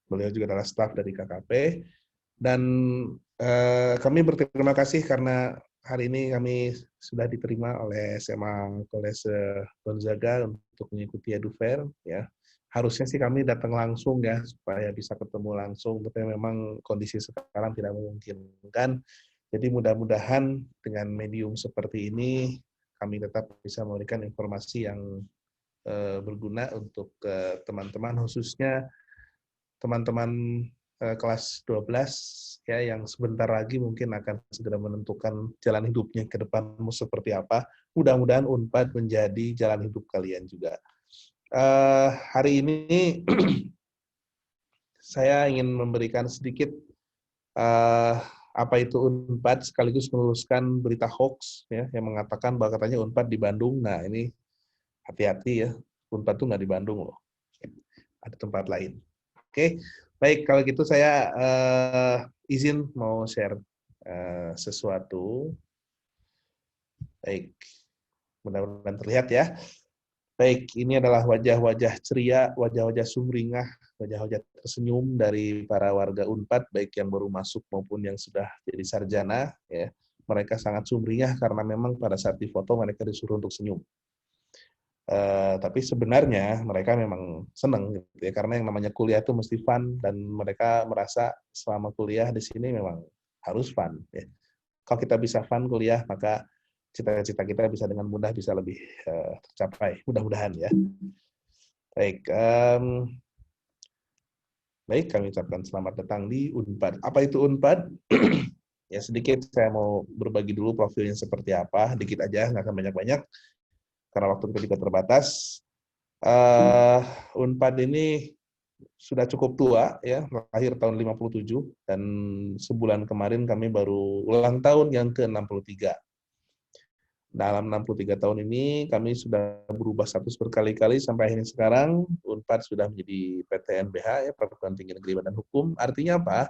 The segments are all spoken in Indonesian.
Beliau juga adalah staf dari KKP. Dan kami berterima kasih karena hari ini kami sudah diterima oleh SMA Kolese Gonzaga untuk mengikuti EduFair. Ya. Harusnya sih kami datang langsung ya, supaya bisa ketemu langsung, tapi memang kondisi sekarang tidak memungkinkan. Jadi mudah-mudahan dengan medium seperti ini, kami tetap bisa memberikan informasi yang berguna untuk teman-teman, khususnya teman-teman kelas 12 ya, yang sebentar lagi mungkin akan segera menentukan jalan hidupnya ke depanmu seperti apa. Mudah-mudahan Unpad menjadi jalan hidup kalian juga. Hari ini saya ingin memberikan sedikit apa itu Unpad, sekaligus meluruskan berita hoax ya, yang mengatakan bahwa katanya Unpad di Bandung. Nah ini hati-hati ya, Unpad tuh nggak di Bandung loh, ada tempat lain. Oke, baik, kalau gitu saya izin mau share sesuatu. Baik, mudah-mudahan terlihat ya. Baik, ini adalah wajah-wajah ceria, wajah-wajah sumringah, wajah-wajah tersenyum dari para warga Unpad, baik yang baru masuk maupun yang sudah jadi sarjana. Ya. Mereka sangat sumringah karena memang pada saat difoto mereka disuruh untuk senyum. Tapi sebenarnya mereka memang senang gitu ya, karena yang namanya kuliah itu mesti fun, dan mereka merasa selama kuliah di sini memang harus fun. Ya. Kalau kita bisa fun kuliah, maka cita-cita kita bisa dengan mudah bisa lebih tercapai, mudah-mudahan ya. Baik, baik, kami ucapkan selamat datang di Unpad. Apa itu Unpad? Ya sedikit saya mau berbagi dulu profilnya seperti apa, dikit aja, nggak akan banyak-banyak, karena waktu kita juga terbatas. Unpad ini sudah cukup tua ya, lahir tahun 57, dan sebulan kemarin kami baru ulang tahun yang ke-63. Dalam 63 tahun ini kami sudah berubah status berkali-kali sampai akhirnya sekarang Unpad sudah menjadi PTNBH ya, Perguruan Tinggi Negeri Badan Hukum. Artinya apa?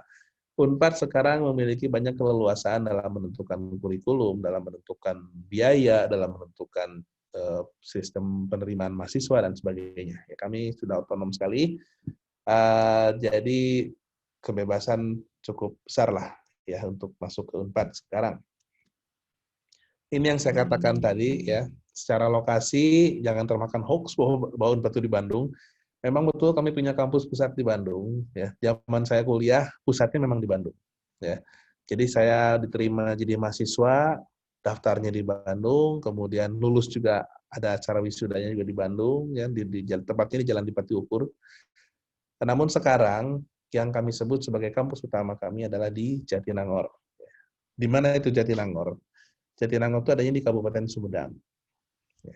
Unpad sekarang memiliki banyak keleluasaan dalam menentukan kurikulum, dalam menentukan biaya, dalam menentukan sistem penerimaan mahasiswa dan sebagainya. Ya, kami sudah otonom sekali. Jadi kebebasan cukup besar lah ya untuk masuk ke Unpad sekarang. Ini yang saya katakan tadi ya, secara lokasi jangan termakan hoax bahwa Unpad itu di Bandung. Memang betul kami punya kampus pusat di Bandung ya. Zaman saya kuliah pusatnya memang di Bandung ya. Jadi saya diterima jadi mahasiswa, daftarnya di Bandung, kemudian lulus juga ada acara wisudanya juga di Bandung ya, tepatnya di Jalan Dipati Ukur. Namun sekarang yang kami sebut sebagai kampus utama kami adalah di Jatinangor. Di mana itu Jatinangor? Jatinangor itu adanya di Kabupaten Sumedang.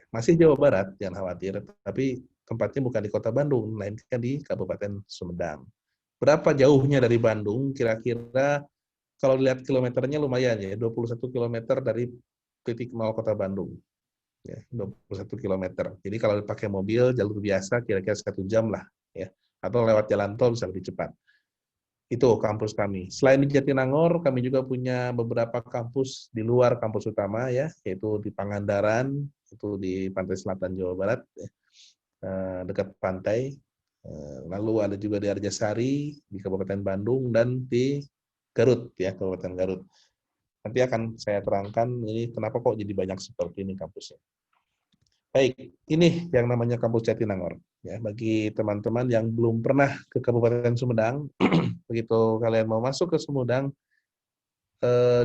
Masih Jawa Barat, jangan khawatir, tapi tempatnya bukan di kota Bandung, melainkan di Kabupaten Sumedang. Berapa jauhnya dari Bandung? Kira-kira kalau lihat kilometernya lumayan ya, 21 km dari titik nol kota Bandung. Ya, 21 km. Jadi kalau pakai mobil, jalur biasa, kira-kira 1 jam lah. Ya. Atau lewat jalan tol bisa lebih cepat. Itu kampus kami. Selain di Jatinangor, kami juga punya beberapa kampus di luar kampus utama ya, yaitu di Pangandaran, itu di pantai selatan Jawa Barat, ya, dekat pantai. Lalu ada juga di Arjasari, di Kabupaten Bandung, dan di Garut ya, Kabupaten Garut. Nanti akan saya terangkan ini kenapa kok jadi banyak seperti ini kampusnya. Baik, ini yang namanya kampus Jatinangor. Ya, bagi teman-teman yang belum pernah ke Kabupaten Sumedang, begitu kalian mau masuk ke Sumedang,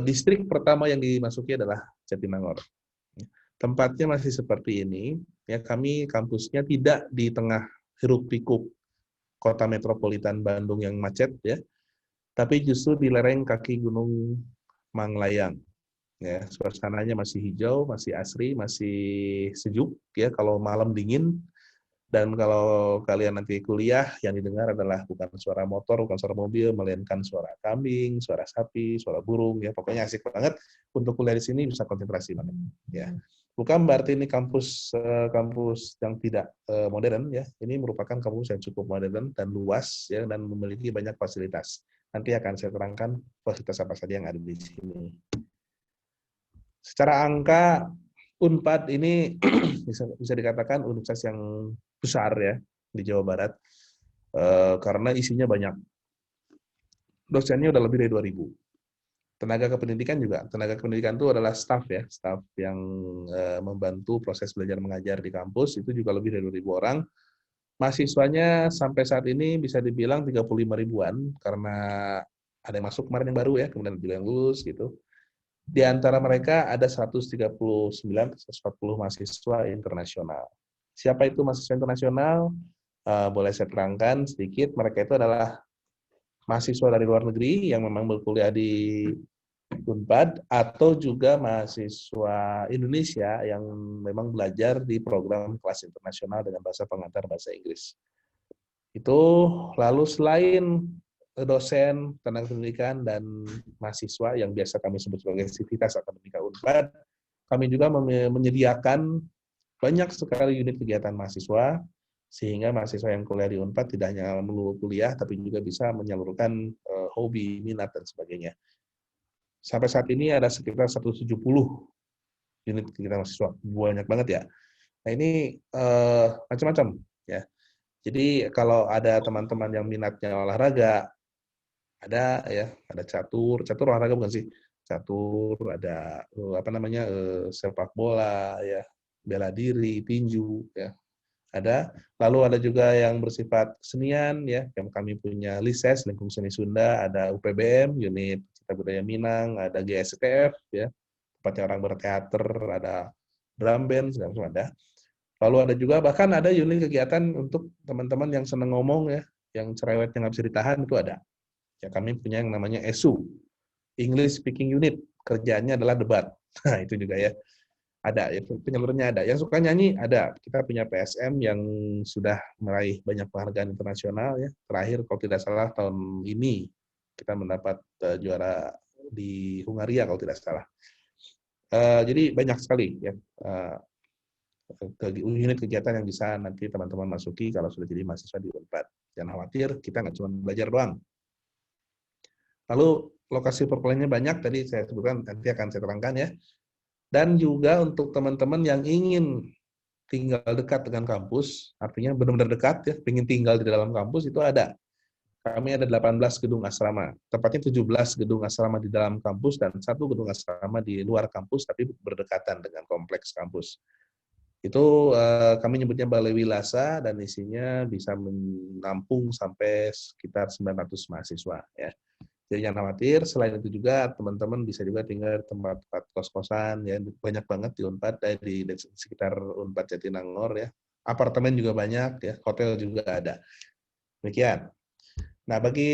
distrik pertama yang dimasuki adalah Jatinangor. Tempatnya masih seperti ini. Ya, kami kampusnya tidak di tengah hiruk-pikuk kota metropolitan Bandung yang macet, ya, tapi justru di lereng kaki Gunung Manglayang. Ya, suasananya masih hijau, masih asri, masih sejuk. Ya, kalau malam dingin. Dan kalau kalian nanti kuliah, yang didengar adalah bukan suara motor, bukan suara mobil, melainkan suara kambing, suara sapi, suara burung. Ya, pokoknya asik banget. Untuk kuliah di sini bisa konsentrasi banget. Ya, bukan berarti ini kampus kampus yang tidak modern. Ya, ini merupakan kampus yang cukup modern dan luas, ya, dan memiliki banyak fasilitas. Nanti akan saya terangkan fasilitas apa saja yang ada di sini. Secara angka, Unpad ini bisa dikatakan universitas yang besar ya di Jawa Barat. karena isinya banyak. Dosennya udah lebih dari 2.000. Tenaga kependidikan juga. Tenaga kependidikan itu adalah staff ya, staff yang membantu proses belajar mengajar di kampus, itu juga lebih dari 2.000 orang. Mahasiswanya sampai saat ini bisa dibilang 35 ribuan, karena ada yang masuk kemarin yang baru ya, kemudian juga yang lulus gitu. Di antara mereka ada 139-140 mahasiswa internasional. Siapa itu mahasiswa internasional? Boleh saya terangkan sedikit, mereka itu adalah mahasiswa dari luar negeri yang memang berkuliah di Unpad, atau juga mahasiswa Indonesia yang memang belajar di program kelas internasional dengan bahasa pengantar bahasa Inggris. Itu lalu selain dosen, tenaga pendidikan, dan mahasiswa yang biasa kami sebut sebagai sivitas akademika Unpad, kami juga menyediakan banyak sekali unit kegiatan mahasiswa, sehingga mahasiswa yang kuliah di Unpad tidak hanya melulu kuliah, tapi juga bisa menyalurkan hobi, minat, dan sebagainya. Sampai saat ini ada sekitar 170 unit kegiatan mahasiswa, banyak banget ya. Nah ini macam-macam ya. Jadi kalau ada teman-teman yang minatnya olahraga, ada ya, ada catur olahraga bukan sih? Catur, ada sepak bola ya, bela diri, tinju ya. Ada. Lalu ada juga yang bersifat kesenian ya, yang kami punya LISES, Lingkung Seni Sunda, ada UPBM, unit Cita Budaya Minang, ada GSTF ya, tempatnya orang berteater, ada drum band, segala macam ada. Lalu ada juga bahkan ada unit kegiatan untuk teman-teman yang senang ngomong ya, yang cerewetnya nggak bisa ditahan, itu ada. Ya, kami punya yang namanya ESU, English Speaking Unit, kerjaannya adalah debat. Nah, itu juga ya. Ada, ya, penyalurnya ada. Yang suka nyanyi ada. Kita punya PSM yang sudah meraih banyak penghargaan internasional ya. Terakhir kalau tidak salah tahun ini kita mendapat juara di Hungaria kalau tidak salah. Jadi banyak sekali ya unit kegiatan yang bisa nanti teman-teman masuki kalau sudah jadi mahasiswa di Unpad. Jangan khawatir, kita nggak cuma belajar doang. Lalu lokasi perkuliahannya banyak, tadi saya sebutkan, nanti akan saya terangkan ya. Dan juga untuk teman-teman yang ingin tinggal dekat dengan kampus, artinya benar-benar dekat ya, ingin tinggal di dalam kampus, itu ada. Kami ada 18 gedung asrama, tepatnya 17 gedung asrama di dalam kampus dan 1 gedung asrama di luar kampus, tapi berdekatan dengan kompleks kampus. Itu kami nyebutnya Balai Wilasa dan isinya bisa menampung sampai sekitar 900 mahasiswa ya. Jadi jangan khawatir, selain itu juga teman-teman bisa juga tinggal di tempat-tempat kos-kosan ya, banyak banget di Unpad, di sekitar Unpad Jatinangor ya. Apartemen juga banyak ya, hotel juga ada. Demikian. Nah, bagi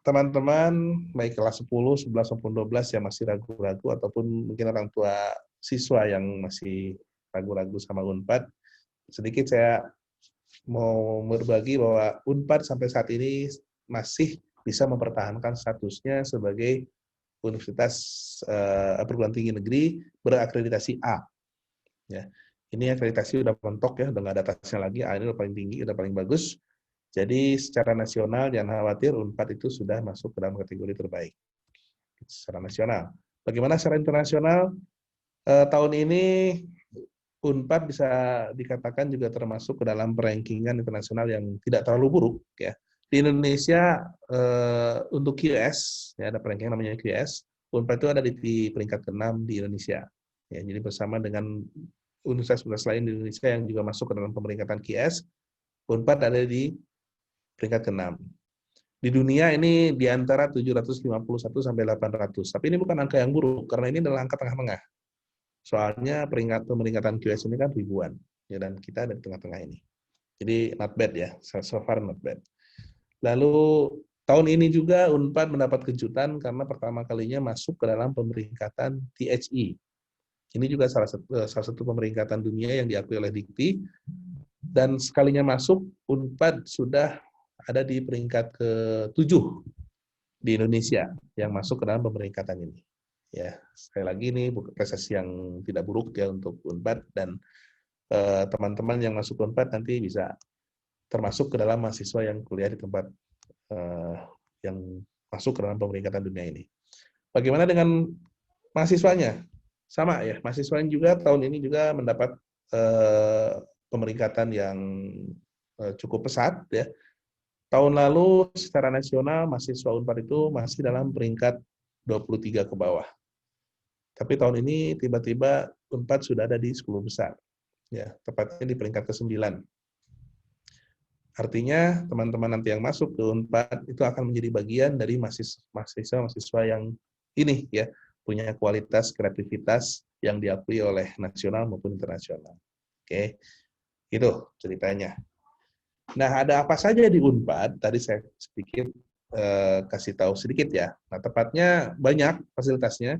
teman-teman baik kelas 10, 11 maupun 12 yang masih ragu-ragu ataupun mungkin orang tua siswa yang masih ragu-ragu sama Unpad, sedikit saya mau berbagi bahwa Unpad sampai saat ini masih bisa mempertahankan statusnya sebagai universitas perguruan tinggi negeri berakreditasi A. Ya, ini akreditasi udah mentok ya, udah nggak ada atasnya lagi. A ini udah paling tinggi, udah paling bagus. Jadi secara nasional jangan khawatir, Unpad itu sudah masuk ke dalam kategori terbaik secara nasional. Bagaimana secara internasional? Tahun ini Unpad bisa dikatakan juga termasuk ke dalam rankingan internasional yang tidak terlalu buruk ya. Di Indonesia untuk QS ya, ada ranking namanya QS. Unpad itu ada di peringkat ke-6 di Indonesia. Ya, jadi bersama dengan universitas-universitas lain di Indonesia yang juga masuk ke dalam peringkatan QS, Unpad ada di peringkat ke-6. Di dunia ini di antara 751 sampai 800. Tapi ini bukan angka yang buruk karena ini adalah angka tengah-tengah. Soalnya peringkatan QS ini kan ribuan, ya, dan kita ada di tengah-tengah ini. Jadi not bad ya, so far not bad. Lalu tahun ini juga Unpad mendapat kejutan karena pertama kalinya masuk ke dalam pemeringkatan THE. Ini juga salah satu pemeringkatan dunia yang diakui oleh Dikti. Dan sekalinya masuk, Unpad sudah ada di peringkat ke-7 di Indonesia yang masuk ke dalam pemeringkatan ini. Ya, sekali lagi ini prestasi yang tidak buruk ya untuk Unpad, dan teman-teman yang masuk Unpad nanti bisa termasuk ke dalam mahasiswa yang kuliah di tempat yang masuk ke dalam pemeringkatan dunia ini. Bagaimana dengan mahasiswanya? Sama ya, mahasiswanya juga tahun ini juga mendapat pemeringkatan yang cukup pesat ya. Tahun lalu secara nasional mahasiswa Unpad itu masih dalam peringkat 23 ke bawah. Tapi tahun ini tiba-tiba Unpad sudah ada di 10 besar. Ya, tepatnya di peringkat ke-9. Artinya teman-teman nanti yang masuk ke Unpad itu akan menjadi bagian dari mahasiswa-mahasiswa yang ini ya, punya kualitas kreativitas yang diakui oleh nasional maupun internasional. Oke. Itu ceritanya. Nah, ada apa saja di Unpad? Tadi saya sedikit kasih tahu sedikit ya. Nah, tepatnya banyak fasilitasnya.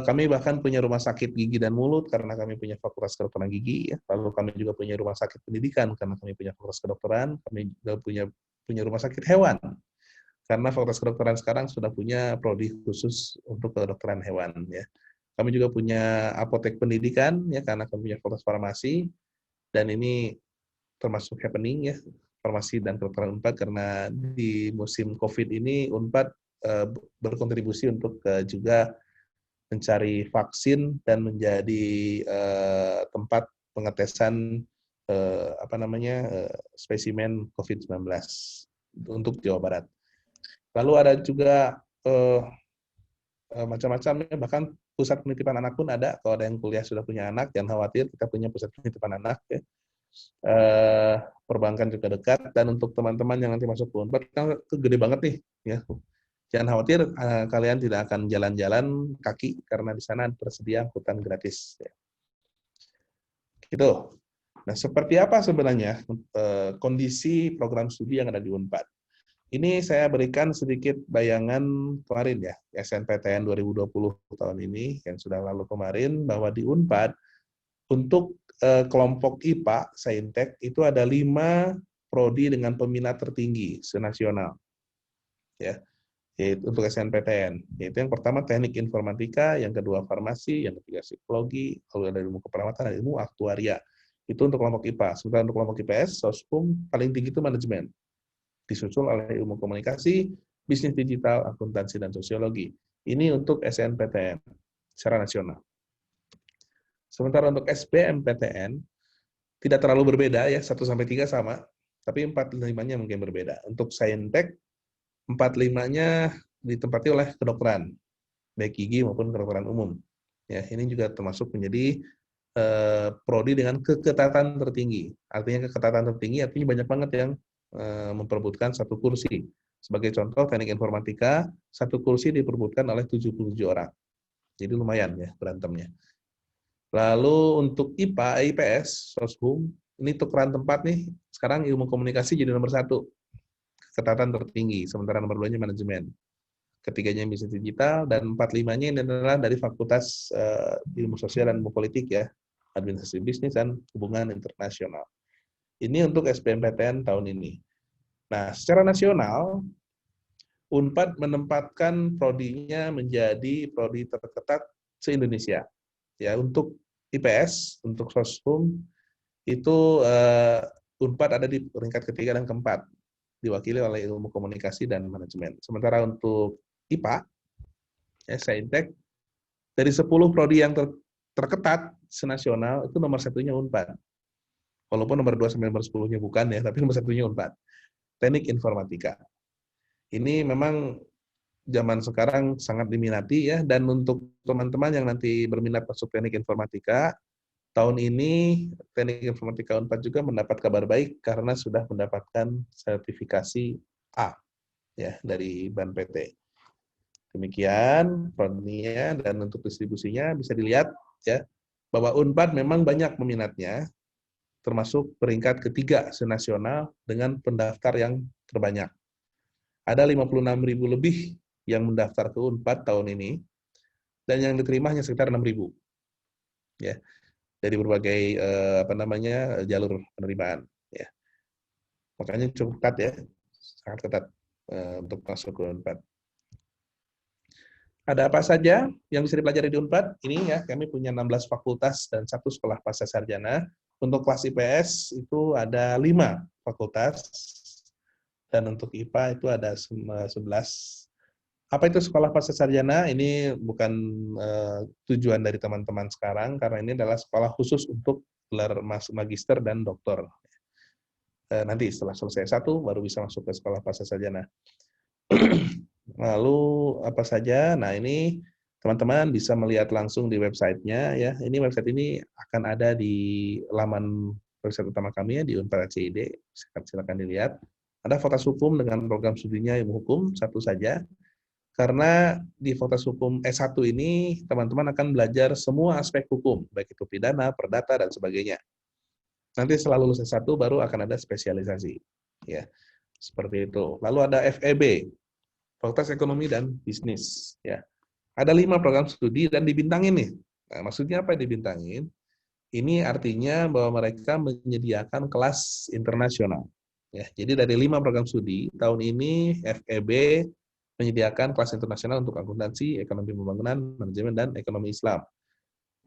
Kami bahkan punya rumah sakit gigi dan mulut karena kami punya fakultas kedokteran gigi. Ya. Lalu kami juga punya rumah sakit pendidikan karena kami punya fakultas kedokteran. Kami juga punya rumah sakit hewan karena fakultas kedokteran sekarang sudah punya prodi khusus untuk kedokteran hewan. Ya. Kami juga punya apotek pendidikan ya karena kami punya fakultas farmasi dan ini termasuk happening ya farmasi dan kedokteran Unpad karena di musim COVID ini Unpad berkontribusi untuk juga mencari vaksin dan menjadi tempat pengetesan spesimen COVID-19 untuk Jawa Barat. Lalu ada juga macam-macam ya, bahkan pusat penitipan anak pun ada. Kalau ada yang kuliah sudah punya anak, jangan khawatir, kita punya pusat penitipan anak ya. Perbankan juga dekat, dan untuk teman-teman yang nanti masuk ke Unpad kan itu gede banget nih ya. Jangan khawatir, kalian tidak akan jalan-jalan kaki karena di sana tersedia angkutan gratis. Ya. Gitu. Nah, seperti apa sebenarnya kondisi program studi yang ada di Unpad? Ini saya berikan sedikit bayangan kemarin ya, SNPTN 2020 tahun ini yang sudah lalu kemarin, bahwa di Unpad untuk kelompok IPA, Saintek, itu ada 5 prodi dengan peminat tertinggi senasional. Ya. Yaitu untuk SNPTN. Yaitu yang pertama teknik informatika, yang kedua farmasi, yang ketiga psikologi, lalu ada ilmu keperawatan dan ilmu aktuaria. Itu untuk kelompok IPA. Sementara untuk kelompok IPS, Soshum paling tinggi itu manajemen. Disusul oleh ilmu komunikasi, bisnis digital, akuntansi, dan sosiologi. Ini untuk SNPTN secara nasional. Sementara untuk SBMPTN, tidak terlalu berbeda ya, 1-3 sama, tapi 4-5-nya mungkin berbeda. Untuk Saintek, 4-5-nya ditempati oleh kedokteran, baik gigi maupun kedokteran umum. Ya, ini juga termasuk menjadi prodi dengan keketatan tertinggi. Artinya keketatan tertinggi artinya banyak banget yang memperebutkan satu kursi. Sebagai contoh, teknik informatika, satu kursi diperebutkan oleh 77 orang. Jadi lumayan ya berantemnya. Lalu untuk IPA, IPS, Soshum, ini tukeran tempat nih. Sekarang ilmu komunikasi jadi nomor 1. Keketatan tertinggi, sementara nomor 2-nya manajemen. Ketiganya bisnis digital, dan 4-5-nya ini adalah dari Fakultas Ilmu Sosial dan Ilmu Politik ya, Administrasi Bisnis dan Hubungan Internasional. Ini untuk SBMPTN tahun ini. Nah, secara nasional, Unpad menempatkan prodinya menjadi prodi terketat se-Indonesia. Ya, untuk IPS, untuk Soshum, itu Unpad ada di peringkat ketiga dan keempat, diwakili oleh ilmu komunikasi dan manajemen. Sementara untuk IPA, Saintek, dari 10 prodi yang terketat senasional, itu nomor 1-nya Unpad. Walaupun nomor 2 sampai nomor 10-nya bukan ya, tapi nomor 1-nya Unpad. Teknik informatika. Ini memang zaman sekarang sangat diminati ya, dan untuk teman-teman yang nanti berminat masuk teknik informatika, tahun ini teknik informatika Unpad juga mendapat kabar baik karena sudah mendapatkan sertifikasi A ya dari BAN PT. Demikian prodinya, dan untuk distribusinya bisa dilihat ya bahwa Unpad memang banyak peminatnya, termasuk peringkat ketiga senasional dengan pendaftar yang terbanyak. Ada 56.000 lebih yang mendaftar ke Unpad tahun ini, dan yang diterima hanya sekitar 6.000 ya dari berbagai jalur penerimaan ya. Makanya cukup ketat ya, sangat ketat untuk masuk ke Unpad. Ada apa saja yang bisa dipelajari di Unpad? Ini ya, kami punya 16 fakultas dan 1 sekolah pasca sarjana. Untuk kelas IPS itu ada 5 fakultas, dan untuk IPA itu ada 11. Apa itu sekolah pasca sarjana? Ini bukan tujuan dari teman-teman sekarang, karena ini adalah sekolah khusus untuk gelar magister dan doktor. nanti setelah selesai S1 baru bisa masuk ke sekolah bahasa sarjana. Lalu apa saja? Nah, ini teman-teman bisa melihat langsung di websitenya ya. Ini website ini akan ada di laman website utama kami ya di Unpad.cid. Silakan dilihat. Ada fakultas hukum dengan program studinya ilmu hukum satu saja. Karena di fakultas hukum S1 ini teman-teman akan belajar semua aspek hukum, baik itu pidana, perdata dan sebagainya. Nanti setelah lulus S1 baru akan ada spesialisasi. Ya. Seperti itu. Lalu ada FEB, Fakultas Ekonomi dan Bisnis. Ya, ada 5 program studi dan dibintangin nih. Nah, maksudnya apa yang dibintangin? Ini artinya bahwa mereka menyediakan kelas internasional. Ya, jadi dari 5 program studi tahun ini FEB menyediakan kelas internasional untuk akuntansi, ekonomi pembangunan, manajemen dan ekonomi Islam.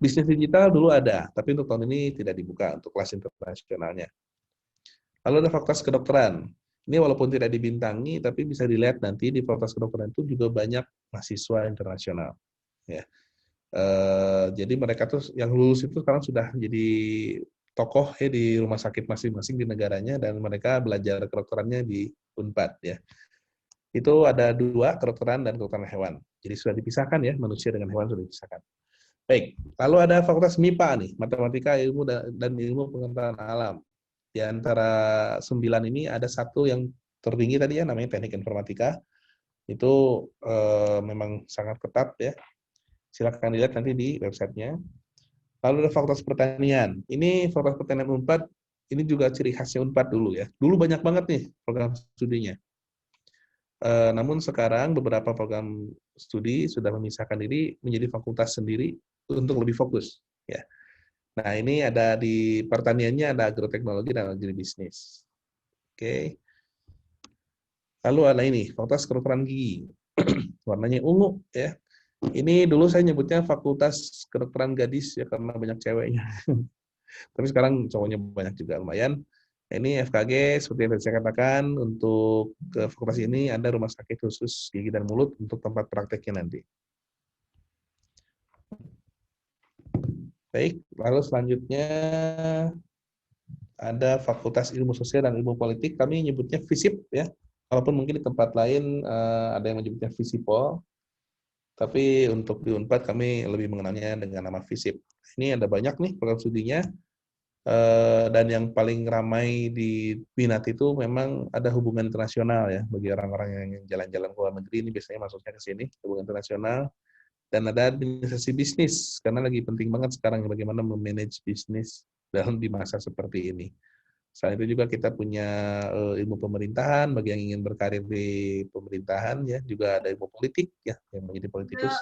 Bisnis digital dulu ada, tapi untuk tahun ini tidak dibuka untuk kelas internasionalnya. Lalu ada fakultas kedokteran. Ini walaupun tidak dibintangi, tapi bisa dilihat nanti di fakultas kedokteran itu juga banyak mahasiswa internasional. Ya. Jadi mereka tuh yang lulus itu sekarang sudah jadi tokoh ya di rumah sakit masing-masing di negaranya dan mereka belajar kedokterannya di Unpad ya. Itu ada 2, kedokteran dan kedokteran hewan. Jadi sudah dipisahkan ya, manusia dengan hewan sudah dipisahkan. Baik, lalu ada fakultas MIPA nih, matematika, ilmu dan ilmu pengetahuan alam. Di antara 9 ini ada satu yang tertinggi tadi ya, namanya teknik informatika. Itu memang sangat ketat ya. Silakan dilihat nanti di websitenya. Lalu ada fakultas pertanian. Ini fakultas pertanian Unpad, ini juga ciri khasnya Unpad dulu ya. Dulu banyak banget nih program studinya. Namun sekarang beberapa program studi sudah memisahkan diri menjadi fakultas sendiri untuk lebih fokus. Ya. Nah, ini ada di pertaniannya ada agroteknologi dan agribisnis. Oke. Lalu ada ini, Fakultas Kedokteran Gigi. Warnanya ungu ya. Ini dulu saya nyebutnya Fakultas Kedokteran Gadis ya karena banyak ceweknya. Tapi sekarang cowoknya banyak juga lumayan. Ini FKG seperti yang saya katakan untuk ke fakultas ini ada rumah sakit khusus gigi dan mulut untuk tempat prakteknya nanti. Baik, lalu selanjutnya ada Fakultas Ilmu Sosial dan Ilmu Politik. Kami nyebutnya FISIP ya. Walaupun mungkin di tempat lain ada yang menyebutnya FISIPOL, tapi untuk di Unpad kami lebih mengenalnya dengan nama FISIP. Ini ada banyak nih program studinya. Dan yang paling ramai diminati itu memang ada hubungan internasional ya, bagi orang-orang yang jalan-jalan ke luar negeri ini biasanya masuknya ke sini, hubungan internasional, dan ada administrasi bisnis, karena lagi penting banget sekarang bagaimana memanage bisnis dalam di masa seperti ini. Selain itu juga kita punya ilmu pemerintahan, bagi yang ingin berkarir di pemerintahan ya, juga ada ilmu politik ya, yang menjadi politikus.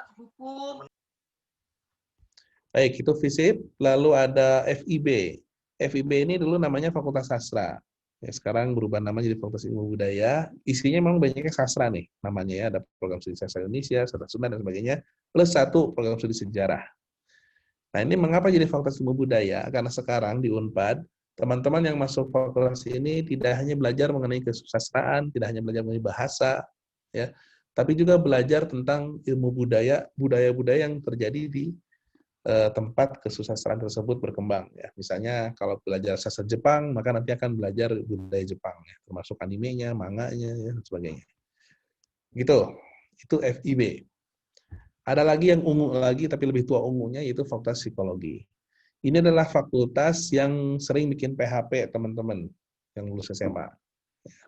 Baik, itu FISIP, lalu ada FIB. FIB ini dulu namanya Fakultas Sastra. Ya, sekarang berubah nama jadi Fakultas Ilmu Budaya. Isinya memang banyaknya sastra nih namanya ya. Ada program studi sastra Indonesia, sastra Sunda dan sebagainya. Plus 1 program studi sejarah. Nah, ini mengapa jadi Fakultas Ilmu Budaya? Karena sekarang di Unpad, teman-teman yang masuk fakultas ini tidak hanya belajar mengenai kesusastraan, tidak hanya belajar mengenai bahasa, ya, tapi juga belajar tentang ilmu budaya, budaya-budaya yang terjadi di tempat kesusastraan tersebut berkembang ya. Misalnya kalau belajar sastra Jepang, maka nanti akan belajar budaya Jepang ya, termasuk animenya, manganya ya, dan sebagainya. Gitu. Itu FIB. Ada lagi yang ungu lagi tapi lebih tua ungunya yaitu Fakultas Psikologi. Ini adalah fakultas yang sering bikin PHP teman-teman yang lulus SMA.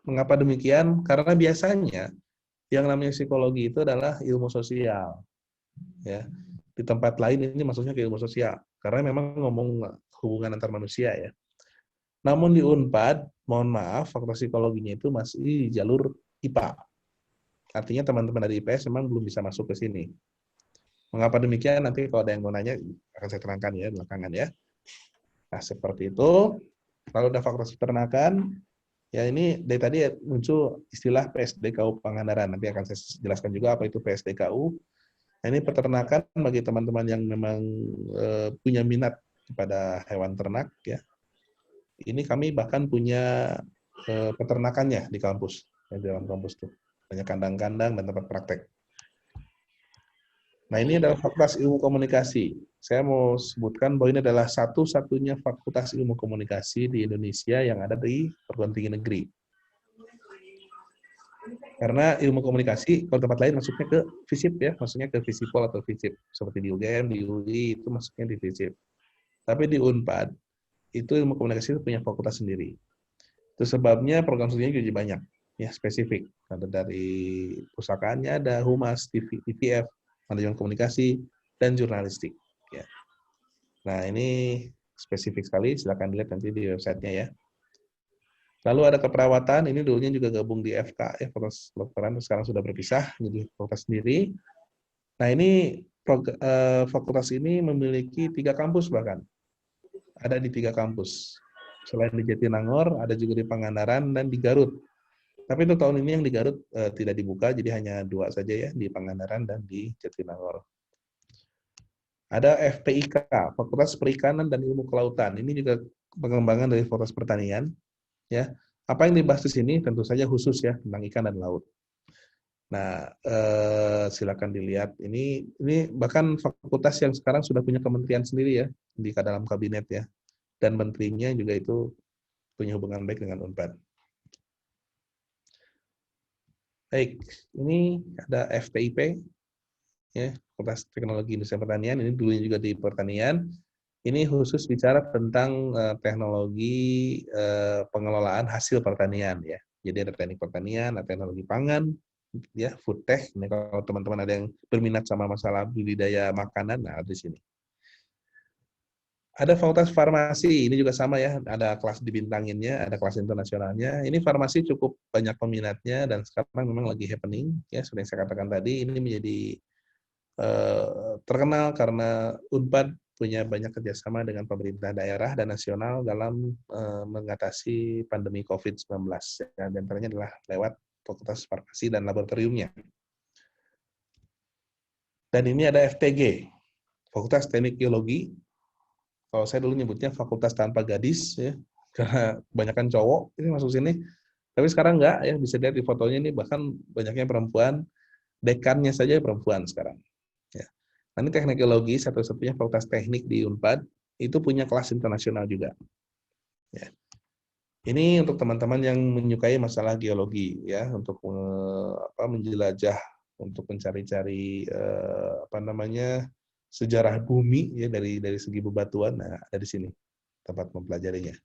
Mengapa demikian? Karena biasanya yang namanya psikologi itu adalah ilmu sosial. Ya. Di tempat lain ini masuknya ke ilmu sosial karena memang ngomong hubungan antar manusia ya. Namun di Unpad, mohon maaf, fakultas psikologinya itu masih di jalur IPA. Artinya teman-teman dari IPS memang belum bisa masuk ke sini. Mengapa demikian? Nanti kalau ada yang mau nanya akan saya terangkan ya belakangan ya. Nah, seperti itu. Lalu ada fakultas peternakan. Ya ini dari tadi muncul istilah PSDKU Pangandaran. Nanti akan saya jelaskan juga apa itu PSDKU. Nah, ini peternakan bagi teman-teman yang memang punya minat kepada hewan ternak ya. Ini kami bahkan punya peternakannya di kampus, di dalam kampus tuh. Banyak kandang-kandang dan tempat praktek. Nah, ini adalah Fakultas Ilmu Komunikasi. Saya mau sebutkan bahwa ini adalah satu-satunya Fakultas Ilmu Komunikasi di Indonesia yang ada di perguruan tinggi negeri. Karena ilmu komunikasi, kalau tempat lain masuknya ke FISIP ya, maksudnya ke Visipol atau FISIP. Seperti di UGM, di UI, itu masuknya di FISIP. Tapi di UNPAD, itu ilmu komunikasi itu punya fakultas sendiri. Itu sebabnya program studinya juga banyak, ya spesifik. Ada dari pusakaannya, ada Humas, TVF, manajemen komunikasi, dan jurnalistik. Ya. Nah, ini spesifik sekali, silakan dilihat nanti di websitenya ya. Lalu ada keperawatan, ini dulunya juga gabung di FK, ya, Fakultas Kedokteran, sekarang sudah berpisah, jadi fakultas sendiri. Nah, ini fakultas ini memiliki 3 kampus bahkan. Ada di 3 kampus. Selain di Jatinangor, ada juga di Pangandaran dan di Garut. Tapi untuk tahun ini yang di Garut tidak dibuka, jadi hanya 2 saja ya, di Pangandaran dan di Jatinangor. Ada FPIK, Fakultas Perikanan dan Ilmu Kelautan. Ini juga pengembangan dari Fakultas Pertanian. Ya, apa yang dibahas di sini tentu saja khusus ya tentang ikan dan laut. Nah, silakan dilihat. Ini bahkan fakultas yang sekarang sudah punya kementerian sendiri ya di dalam kabinet ya, dan menterinya juga itu punya hubungan baik dengan Unpad. Baik, ini ada FTIP ya, Fakultas Teknologi Industri Pertanian. Ini dulunya juga di pertanian. Ini khusus bicara tentang teknologi pengelolaan hasil pertanian ya. Jadi ada teknik pertanian, ada teknologi pangan, ya food tech. Nah, kalau teman-teman ada yang berminat sama masalah budidaya makanan, nah di sini. Ada Fakultas Farmasi, ini juga sama ya, ada kelas dibintanginnya, ada kelas internasionalnya. Ini farmasi cukup banyak peminatnya dan sekarang memang lagi happening ya, seperti yang saya katakan tadi, ini menjadi terkenal karena Unpad punya banyak kerjasama dengan pemerintah daerah dan nasional dalam mengatasi pandemi COVID-19. Ya, di antaranya adalah lewat Fakultas Farmasi dan laboratoriumnya. Dan ini ada FTG, Fakultas Teknik Geologi. Kalau saya dulu nyebutnya Fakultas Tanpa Gadis, ya, karena kebanyakan cowok ini masuk sini. Tapi sekarang enggak, ya bisa lihat di fotonya ini bahkan banyaknya perempuan, dekannya saja perempuan sekarang. Ya. Nah, ini Teknik Geologi, satu-satunya fakultas teknik di Unpad, itu punya kelas internasional juga. Ya. Ini untuk teman-teman yang menyukai masalah geologi, ya, untuk menjelajah, untuk mencari-cari sejarah bumi ya dari segi bebatuan. Nah, ada di sini tempat mempelajarinya.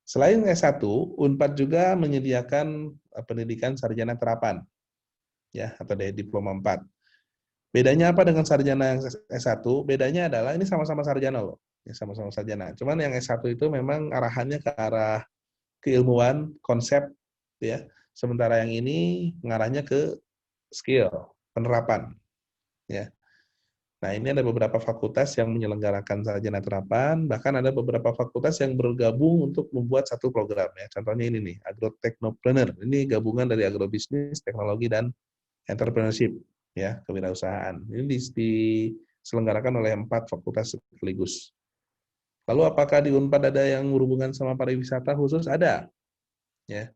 Selain S1, Unpad juga menyediakan pendidikan sarjana terapan, ya, atau diploma 4. Bedanya apa dengan sarjana yang S1? Bedanya adalah ini sama-sama sarjana loh, ya, sama-sama sarjana. Cuman yang S1 itu memang arahannya ke arah keilmuan, konsep, ya. Sementara yang ini mengarahnya ke skill, penerapan, ya. Nah, ini ada beberapa fakultas yang menyelenggarakan sarjana terapan, bahkan ada beberapa fakultas yang bergabung untuk membuat satu program ya. Contohnya ini nih, Agrotechnopreneur. Ini gabungan dari agrobisnis, teknologi dan entrepreneurship ya, kewirausahaan. Ini diselenggarakan oleh 4 fakultas sekaligus. Lalu apakah di Unpad ada yang berhubungan sama pariwisata khusus? Ada. Ya.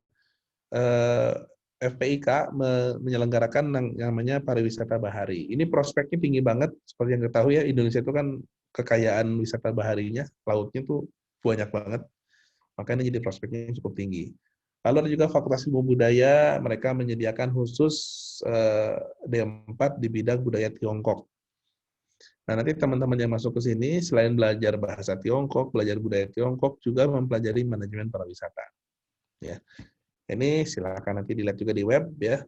FPIK menyelenggarakan yang namanya pariwisata bahari. Ini prospeknya tinggi banget, seperti yang ketahui ya, Indonesia itu kan kekayaan wisata baharinya, lautnya tuh banyak banget, makanya jadi prospeknya cukup tinggi. Lalu ada juga Fakultas Ilmu Budaya, mereka menyediakan khusus D4 di bidang budaya Tiongkok. Nah, nanti teman-teman yang masuk ke sini, selain belajar bahasa Tiongkok, belajar budaya Tiongkok, juga mempelajari manajemen pariwisata. Ya. Ini silakan nanti dilihat juga di web ya.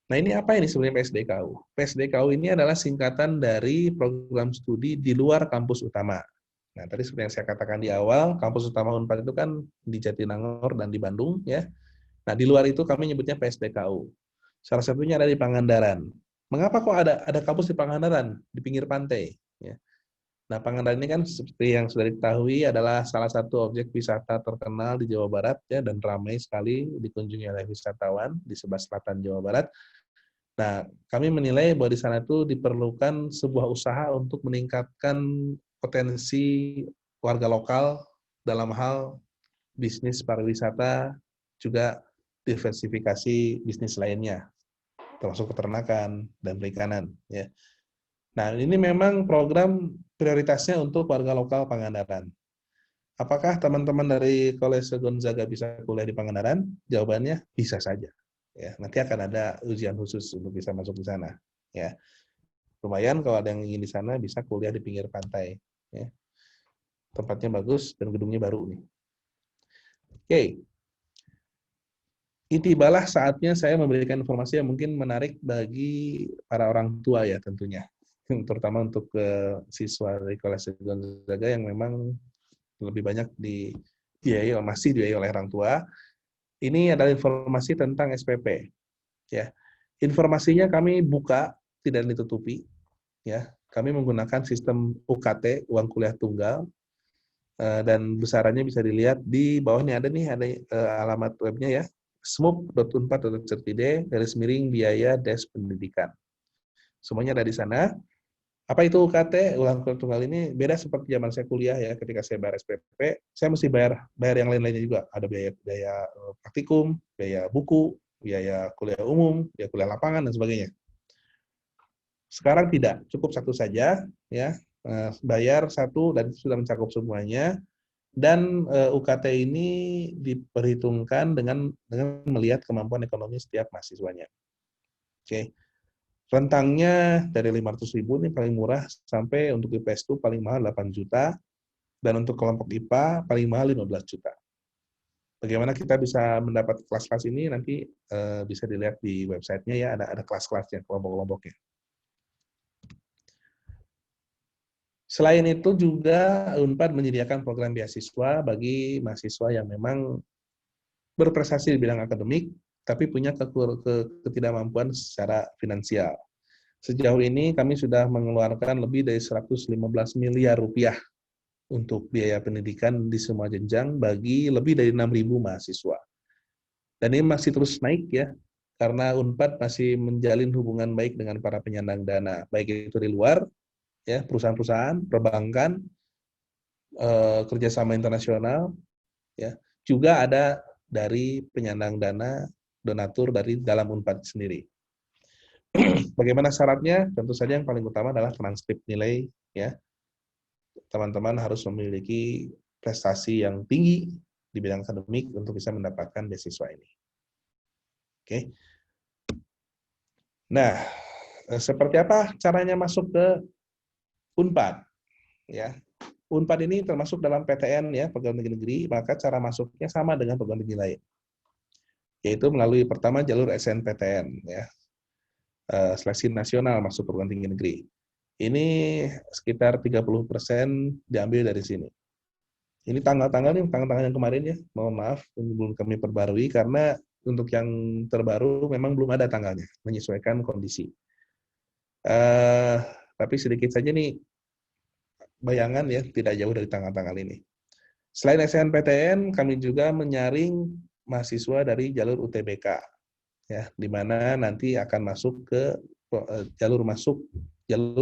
Nah, ini apa ini sebenarnya PSDKU? PSDKU ini adalah singkatan dari program studi di luar kampus utama. Nah, tadi seperti yang saya katakan di awal, kampus utama Unpad itu kan di Jatinangor dan di Bandung ya. Nah, di luar itu kami nyebutnya PSDKU. Salah satunya ada di Pangandaran. Mengapa kok ada kampus di Pangandaran, di pinggir pantai? Ya. Nah, Pangandaran ini kan seperti yang sudah diketahui adalah salah satu objek wisata terkenal di Jawa Barat ya, dan ramai sekali dikunjungi oleh wisatawan di sebelah selatan Jawa Barat. Nah, kami menilai bahwa di sana itu diperlukan sebuah usaha untuk meningkatkan potensi warga lokal dalam hal bisnis pariwisata, juga diversifikasi bisnis lainnya. termasuk peternakan dan perikanan. Ya. Nah, ini memang program prioritasnya untuk warga lokal Pangandaran. Apakah teman-teman dari Kolese Gonzaga bisa kuliah di Pangandaran? Jawabannya bisa saja. Ya, nanti akan ada ujian khusus untuk bisa masuk di sana. Ya, lumayan kalau ada yang ingin di sana bisa kuliah di pinggir pantai. Ya. Tempatnya bagus dan gedungnya baru nih. Oke, tibalah saatnya saya memberikan informasi yang mungkin menarik bagi para orang tua ya tentunya, terutama untuk siswa dari Kolese Gonzaga yang memang lebih banyak masih dibiayai oleh orang tua. Ini adalah informasi tentang SPP. Ya, informasinya kami buka, tidak ditutupi. Ya, kami menggunakan sistem UKT, uang kuliah tunggal, dan besarannya bisa dilihat di bawahnya ada alamat webnya ya, smup.unpad.co.id/biaya-pendidikan. Semuanya ada di sana. Apa itu UKT? Uang kuliah tunggal ini beda seperti zaman saya kuliah ya, ketika saya bayar SPP, saya mesti bayar yang lain-lainnya juga. Ada biaya praktikum, biaya buku, biaya kuliah umum, biaya kuliah lapangan dan sebagainya. Sekarang tidak, cukup satu saja ya, bayar satu dan sudah mencakup semuanya. Dan UKT ini diperhitungkan dengan melihat kemampuan ekonomi setiap mahasiswanya. Oke. Rentangnya dari 500.000 ini paling murah sampai untuk IPS itu paling mahal 8 juta, dan untuk kelompok IPA paling mahal 15 juta. Bagaimana kita bisa mendapat kelas-kelas ini nanti bisa dilihat di websitenya ya, ada kelas-kelasnya, kelompok-kelompoknya. Selain itu juga UNPAD menyediakan program beasiswa bagi mahasiswa yang memang berprestasi di bidang akademik, tapi punya ketidakmampuan secara finansial. Sejauh ini kami sudah mengeluarkan lebih dari 115 miliar rupiah untuk biaya pendidikan di semua jenjang bagi lebih dari 6.000 mahasiswa. Dan ini masih terus naik ya, karena UNPAD masih menjalin hubungan baik dengan para penyandang dana, baik itu di luar, ya perusahaan-perusahaan, perbankan, kerjasama internasional, ya juga ada dari penyandang dana, donatur dari dalam UNPAD sendiri. Bagaimana syaratnya? Tentu saja yang paling utama adalah transkrip nilai. Ya, teman-teman harus memiliki prestasi yang tinggi di bidang akademik untuk bisa mendapatkan beasiswa ini. Oke. Nah, seperti apa caranya masuk ke UNPAD? Ya, UNPAD ini termasuk dalam PTN ya, perguruan tinggi negeri, maka cara masuknya sama dengan perguruan tinggi lain, yaitu melalui pertama jalur SNPTN ya. Seleksi nasional masuk perguruan tinggi negeri. Ini sekitar 30% diambil dari sini. Ini tanggal-tanggal yang kemarin ya, mohon maaf, belum kami perbarui karena untuk yang terbaru memang belum ada tanggalnya, menyesuaikan kondisi. Tapi sedikit saja nih, bayangan ya, tidak jauh dari tanggal-tanggal ini. Selain SNPTN, kami juga menyaring mahasiswa dari jalur UTBK, ya, di mana nanti akan masuk ke jalur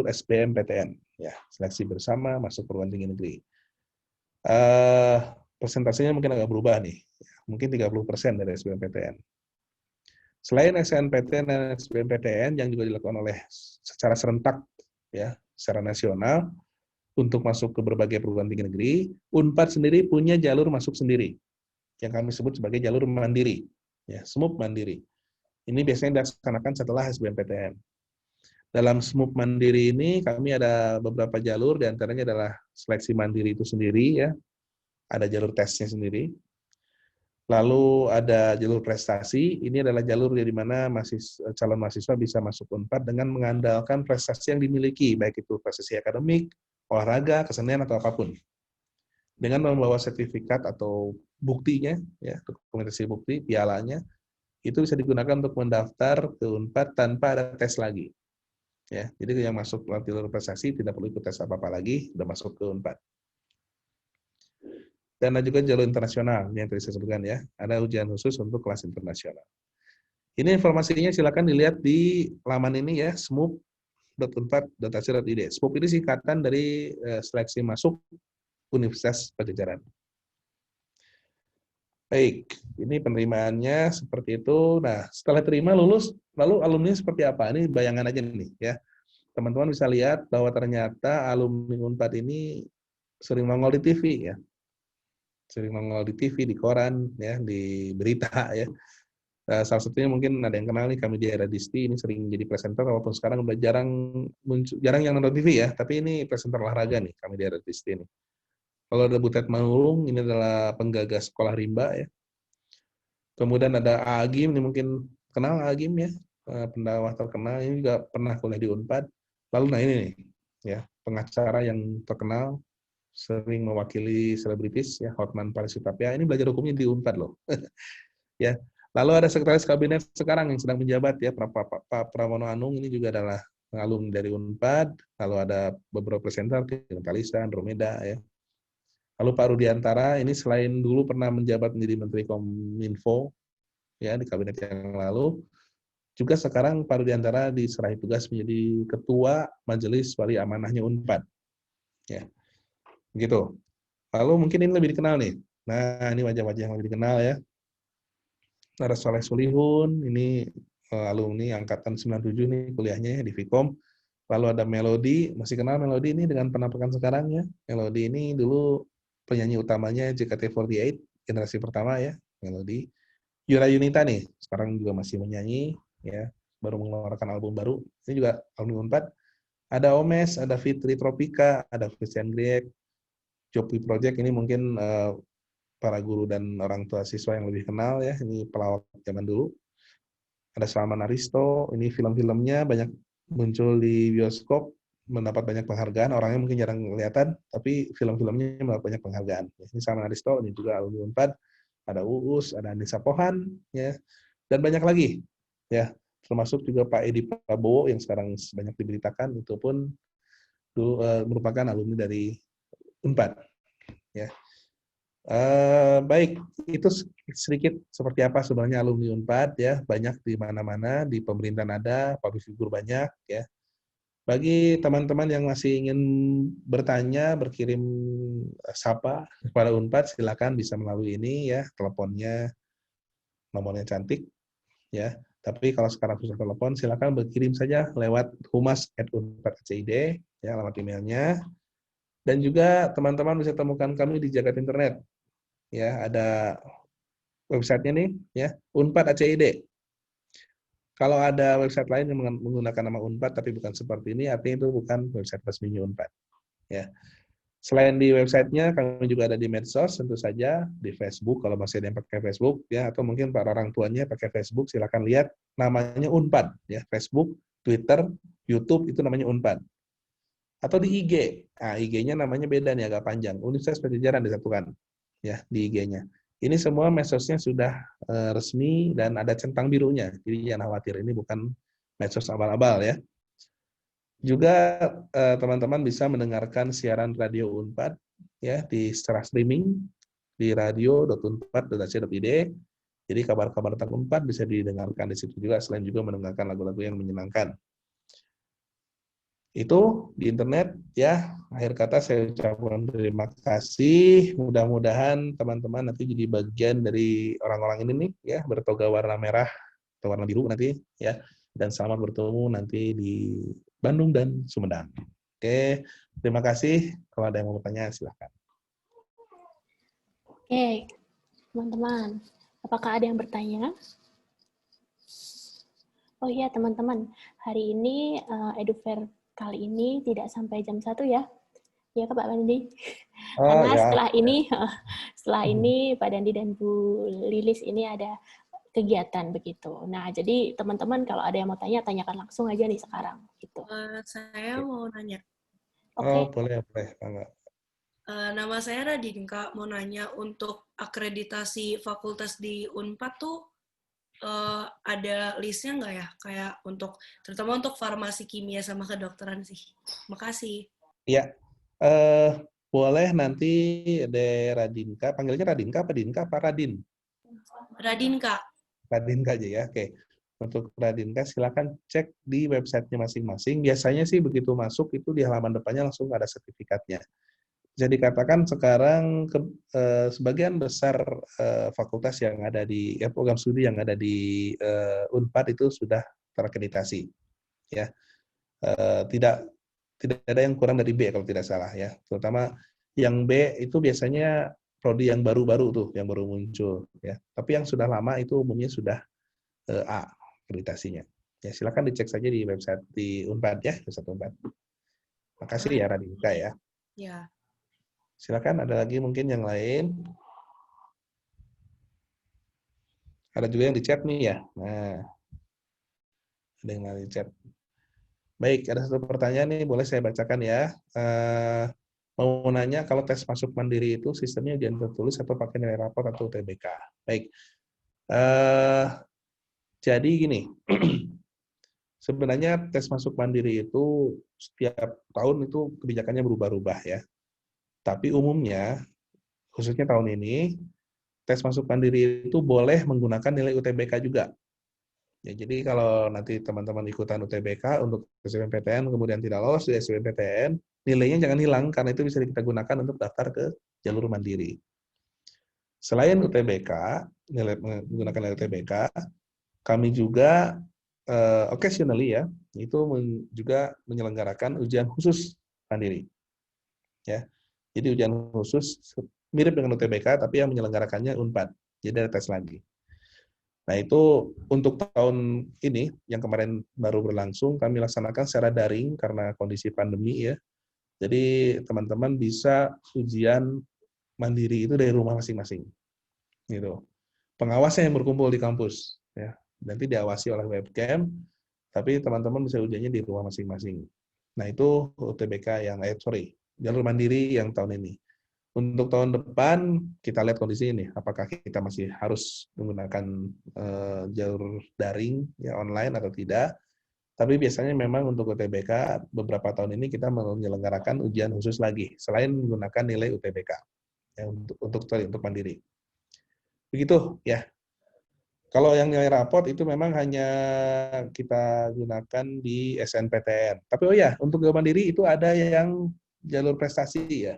SBMPTN, ya, seleksi bersama masuk perguruan tinggi negeri. Persentasenya mungkin agak berubah nih, mungkin 30% dari SBMPTN. Selain SNPTN dan SBMPTN yang juga dilakukan oleh secara serentak, ya, secara nasional untuk masuk ke berbagai perguruan tinggi negeri, UNPAD sendiri punya jalur masuk sendiri, yang kami sebut sebagai jalur mandiri, ya, SMUP mandiri. Ini biasanya dilaksanakan setelah SBMPTN. Dalam SMUP mandiri ini kami ada beberapa jalur, diantaranya adalah seleksi mandiri itu sendiri, ya, ada jalur tesnya sendiri. Lalu ada jalur prestasi, ini adalah jalur di mana calon mahasiswa bisa masuk UNPAD dengan mengandalkan prestasi yang dimiliki, baik itu prestasi akademik, olahraga, kesenian, atau apapun. Dengan membawa sertifikat atau buktinya, ya, dokumentasi bukti, pialanya, itu bisa digunakan untuk mendaftar ke UNPAD tanpa ada tes lagi. Ya, jadi yang masuk jalur prestasi tidak perlu ikut tes apa-apa lagi, sudah masuk ke UNPAD. Dan ada juga jalur internasional, yang tadi saya sebutkan ya, ada ujian khusus untuk kelas internasional. Ini informasinya silakan dilihat di laman ini ya, smup.unpad.ac.id. SMUP ini singkatan dari seleksi masuk Universitas Pajajaran. Baik, ini penerimaannya seperti itu. Nah, setelah terima lulus, lalu alumni seperti apa? Ini bayangan aja nih ya. Teman-teman bisa lihat bahwa ternyata alumni Unpad ini sering nongol di TV ya. Sering nongol di TV, di koran, ya, di berita ya. Salah satunya mungkin ada yang kenal nih, kami di era Disti ini sering jadi presenter, walaupun sekarang udah jarang muncul, jarang yang nonton TV ya, tapi ini presenter olahraga nih kami di era Disti ini. Kalau ada Butet Manulung, ini adalah penggagas sekolah rimba ya. Kemudian ada Agim, ini mungkin kenal Agim ya, pendakwah terkenal, ini juga pernah kuliah di Unpad. Lalu nah ini nih, ya pengacara yang terkenal, sering mewakili selebritis ya, Hotman Paris Hutapea, ini belajar hukumnya di Unpad loh. Ya. Lalu ada sekretaris kabinet sekarang yang sedang menjabat ya, Pak Pramono Anung, ini juga adalah alumni dari Unpad. Lalu ada beberapa presenter, Kalisa, Andromeda ya. Lalu Pak Rudiantara ini selain dulu pernah menjabat menjadi Menteri Kominfo ya di kabinet yang lalu, juga sekarang Pak Rudiantara diserahi tugas menjadi Ketua Majelis Wali Amanahnya Unpad. Ya, begitu. Lalu mungkin ini lebih dikenal nih. Nah, ini wajah-wajah yang lebih dikenal ya. Ada Soleh Solihun, ini alumni angkatan 97 nih kuliahnya di Vkom. Lalu ada Melody, masih kenal Melody ini dengan penampakan sekarang ya. Melody ini dulu penyanyi utamanya JKT48, generasi pertama ya, Melody. Yura Yunita nih, sekarang juga masih menyanyi ya, baru mengeluarkan album baru. Ini juga alumni Unpad. Ada Omes, ada Fitri Tropika, ada Christian Greg, Jopi Project, ini mungkin para guru dan orang tua siswa yang lebih kenal ya, ini pelawak zaman dulu. Ada Salman Aristo, ini film-filmnya banyak muncul di bioskop, mendapat banyak penghargaan, orangnya mungkin jarang kelihatan, tapi film-filmnya mendapat banyak penghargaan. Ini Salman Aristo, ini juga alumni Unpad, ada Uus, ada Anissa Pohan, ya, dan banyak lagi, ya, termasuk juga Pak Edi Prabowo yang sekarang banyak diberitakan, itu pun merupakan alumni dari Unpad, ya. Baik, itu sedikit seperti apa sebenarnya alumni Unpad ya, banyak di mana-mana, di pemerintahan ada, public figure banyak ya. Bagi teman-teman yang masih ingin bertanya, berkirim sapa kepada Unpad, silakan bisa melalui ini ya, teleponnya, nomornya cantik ya. Tapi kalau sekarang susah telepon, silakan berkirim saja lewat humas@unpad.cid ya, alamat emailnya. Dan juga teman-teman bisa temukan kami di Jagat Internet. Ya, ada websitenya nih, ya, Unpad.cid. Kalau ada website lain yang menggunakan nama Unpad tapi bukan seperti ini, artinya itu bukan website resminya Unpad. Ya. Selain di websitenya, kami juga ada di medsos, tentu saja di Facebook kalau masih ada yang pakai Facebook, ya, atau mungkin para orang tuanya pakai Facebook, silakan lihat namanya Unpad, ya, Facebook, Twitter, YouTube itu namanya Unpad. Atau di IG, nah, IG-nya namanya beda nih, agak panjang. Universitas Pajajaran disatukan, ya, di IG-nya. Ini semua medsosnya sudah resmi dan ada centang birunya. Jadi jangan khawatir, ini bukan medsos abal-abal ya. Juga teman-teman bisa mendengarkan siaran radio Unpad ya di secara streaming di radio.unpad.ac.id. Jadi kabar-kabar tentang Unpad bisa didengarkan di situ juga, selain juga mendengarkan lagu-lagu yang menyenangkan. Itu di internet ya. Akhir kata saya ucapkan terima kasih. Mudah-mudahan teman-teman nanti jadi bagian dari orang-orang ini nih ya, bertoga warna merah atau warna biru nanti ya. Dan selamat bertemu nanti di Bandung dan Sumedang. Oke, terima kasih. Kalau ada yang mau bertanya silakan. Oke, teman-teman, apakah ada yang bertanya? Oh iya, teman-teman, hari ini EduFair kali ini tidak sampai jam 1 ya. Ya, Pak Dandi. Karena ya. setelah ini Pak Dandi dan Bu Lilis ini ada kegiatan begitu. Nah, jadi teman-teman kalau ada yang mau tanya, tanyakan langsung aja nih sekarang. Gitu. Saya mau nanya. Oke. Boleh. Nama saya Radinka, mau nanya untuk akreditasi fakultas di Unpad tuh ada listnya nggak ya? Kayak untuk, terutama untuk farmasi kimia sama kedokteran sih. Makasih. Iya, boleh nanti De Radinka, panggilnya Radinka apa Dinka apa Radin? Radinka. Radinka aja ya, oke. Untuk Radinka silakan cek di websitenya masing-masing. Biasanya sih begitu masuk itu di halaman depannya langsung ada sertifikatnya. bisa dikatakan sekarang sebagian besar fakultas yang ada di program studi yang ada di Unpad itu sudah terakreditasi, ya. Tidak ada yang kurang dari B kalau tidak salah, ya. Terutama yang B itu biasanya prodi yang baru-baru tuh, yang baru muncul, ya. Tapi yang sudah lama itu umumnya sudah A akreditasinya. Ya, silakan dicek saja di website di Unpad ya, website Unpad. Makasih ya Radika ya. Ya. Silakan ada lagi mungkin yang lain. Ada juga yang di chat nih ya. Nah, ada yang di chat. Baik, ada satu pertanyaan nih, boleh saya bacakan ya. Mau nanya kalau tes masuk mandiri itu sistemnya ujian tertulis atau pakai nilai rapor atau UTBK. Baik. Jadi gini, sebenarnya tes masuk mandiri itu setiap tahun itu kebijakannya berubah-ubah ya. Tapi umumnya, khususnya tahun ini, tes masuk mandiri itu boleh menggunakan nilai UTBK juga. Ya, jadi kalau nanti teman-teman ikutan UTBK untuk SBMPTN kemudian tidak lolos di SBMPTN, nilainya jangan hilang karena itu bisa kita gunakan untuk daftar ke jalur mandiri. Selain UTBK, menggunakan nilai UTBK, kami juga occasionally ya, itu juga menyelenggarakan ujian khusus mandiri. Ya. Jadi ujian khusus mirip dengan UTBK tapi yang menyelenggarakannya Unpad. Jadi ada tes lagi. Nah, itu untuk tahun ini yang kemarin baru berlangsung kami laksanakan secara daring karena kondisi pandemi ya. Jadi teman-teman bisa ujian mandiri itu dari rumah masing-masing. Gitu. Pengawasnya yang berkumpul di kampus ya. Nanti diawasi oleh webcam, tapi teman-teman bisa ujiannya di rumah masing-masing. Nah, itu UTBK yang jalur mandiri yang tahun ini. Untuk tahun depan kita lihat kondisi ini, apakah kita masih harus menggunakan jalur daring ya online atau tidak. Tapi biasanya memang untuk UTBK beberapa tahun ini kita menyelenggarakan ujian khusus lagi selain menggunakan nilai UTBK ya, untuk mandiri. Begitu ya. Kalau yang nilai raport itu memang hanya kita gunakan di SNPTN. Tapi oh ya, untuk jalur mandiri itu ada yang jalur prestasi ya.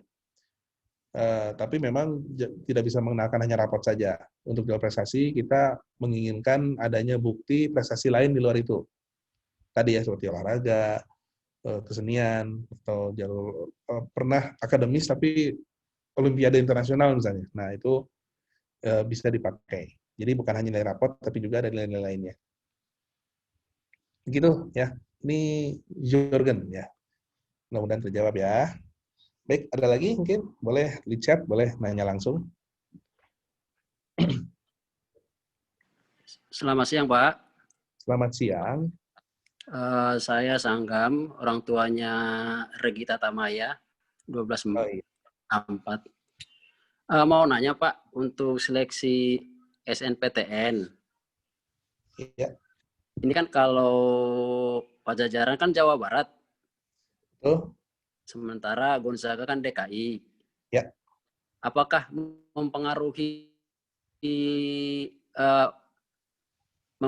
Tapi memang tidak bisa mengenalkan hanya raport saja. Untuk jalur prestasi, kita menginginkan adanya bukti prestasi lain di luar itu. Tadi ya, seperti olahraga, kesenian, atau jalur pernah akademis tapi olimpiade internasional misalnya. Nah, itu bisa dipakai. Jadi bukan hanya nilai raport, tapi juga ada nilai-nilai lainnya. Begitu ya. Ini Jurgen ya. Mudah-mudahan terjawab ya. Baik, ada lagi mungkin? Boleh di chat, boleh nanya langsung. Selamat siang, Pak. Selamat siang. Saya Sanggam, orang tuanya Regita Tamaya, 1244. Mau nanya, Pak, untuk seleksi SNPTN. Ya. Ini kan kalau Pajajaran kan Jawa Barat. Betul. Sementara Gonzaga kan DKI. Ya. Apakah mempengaruhi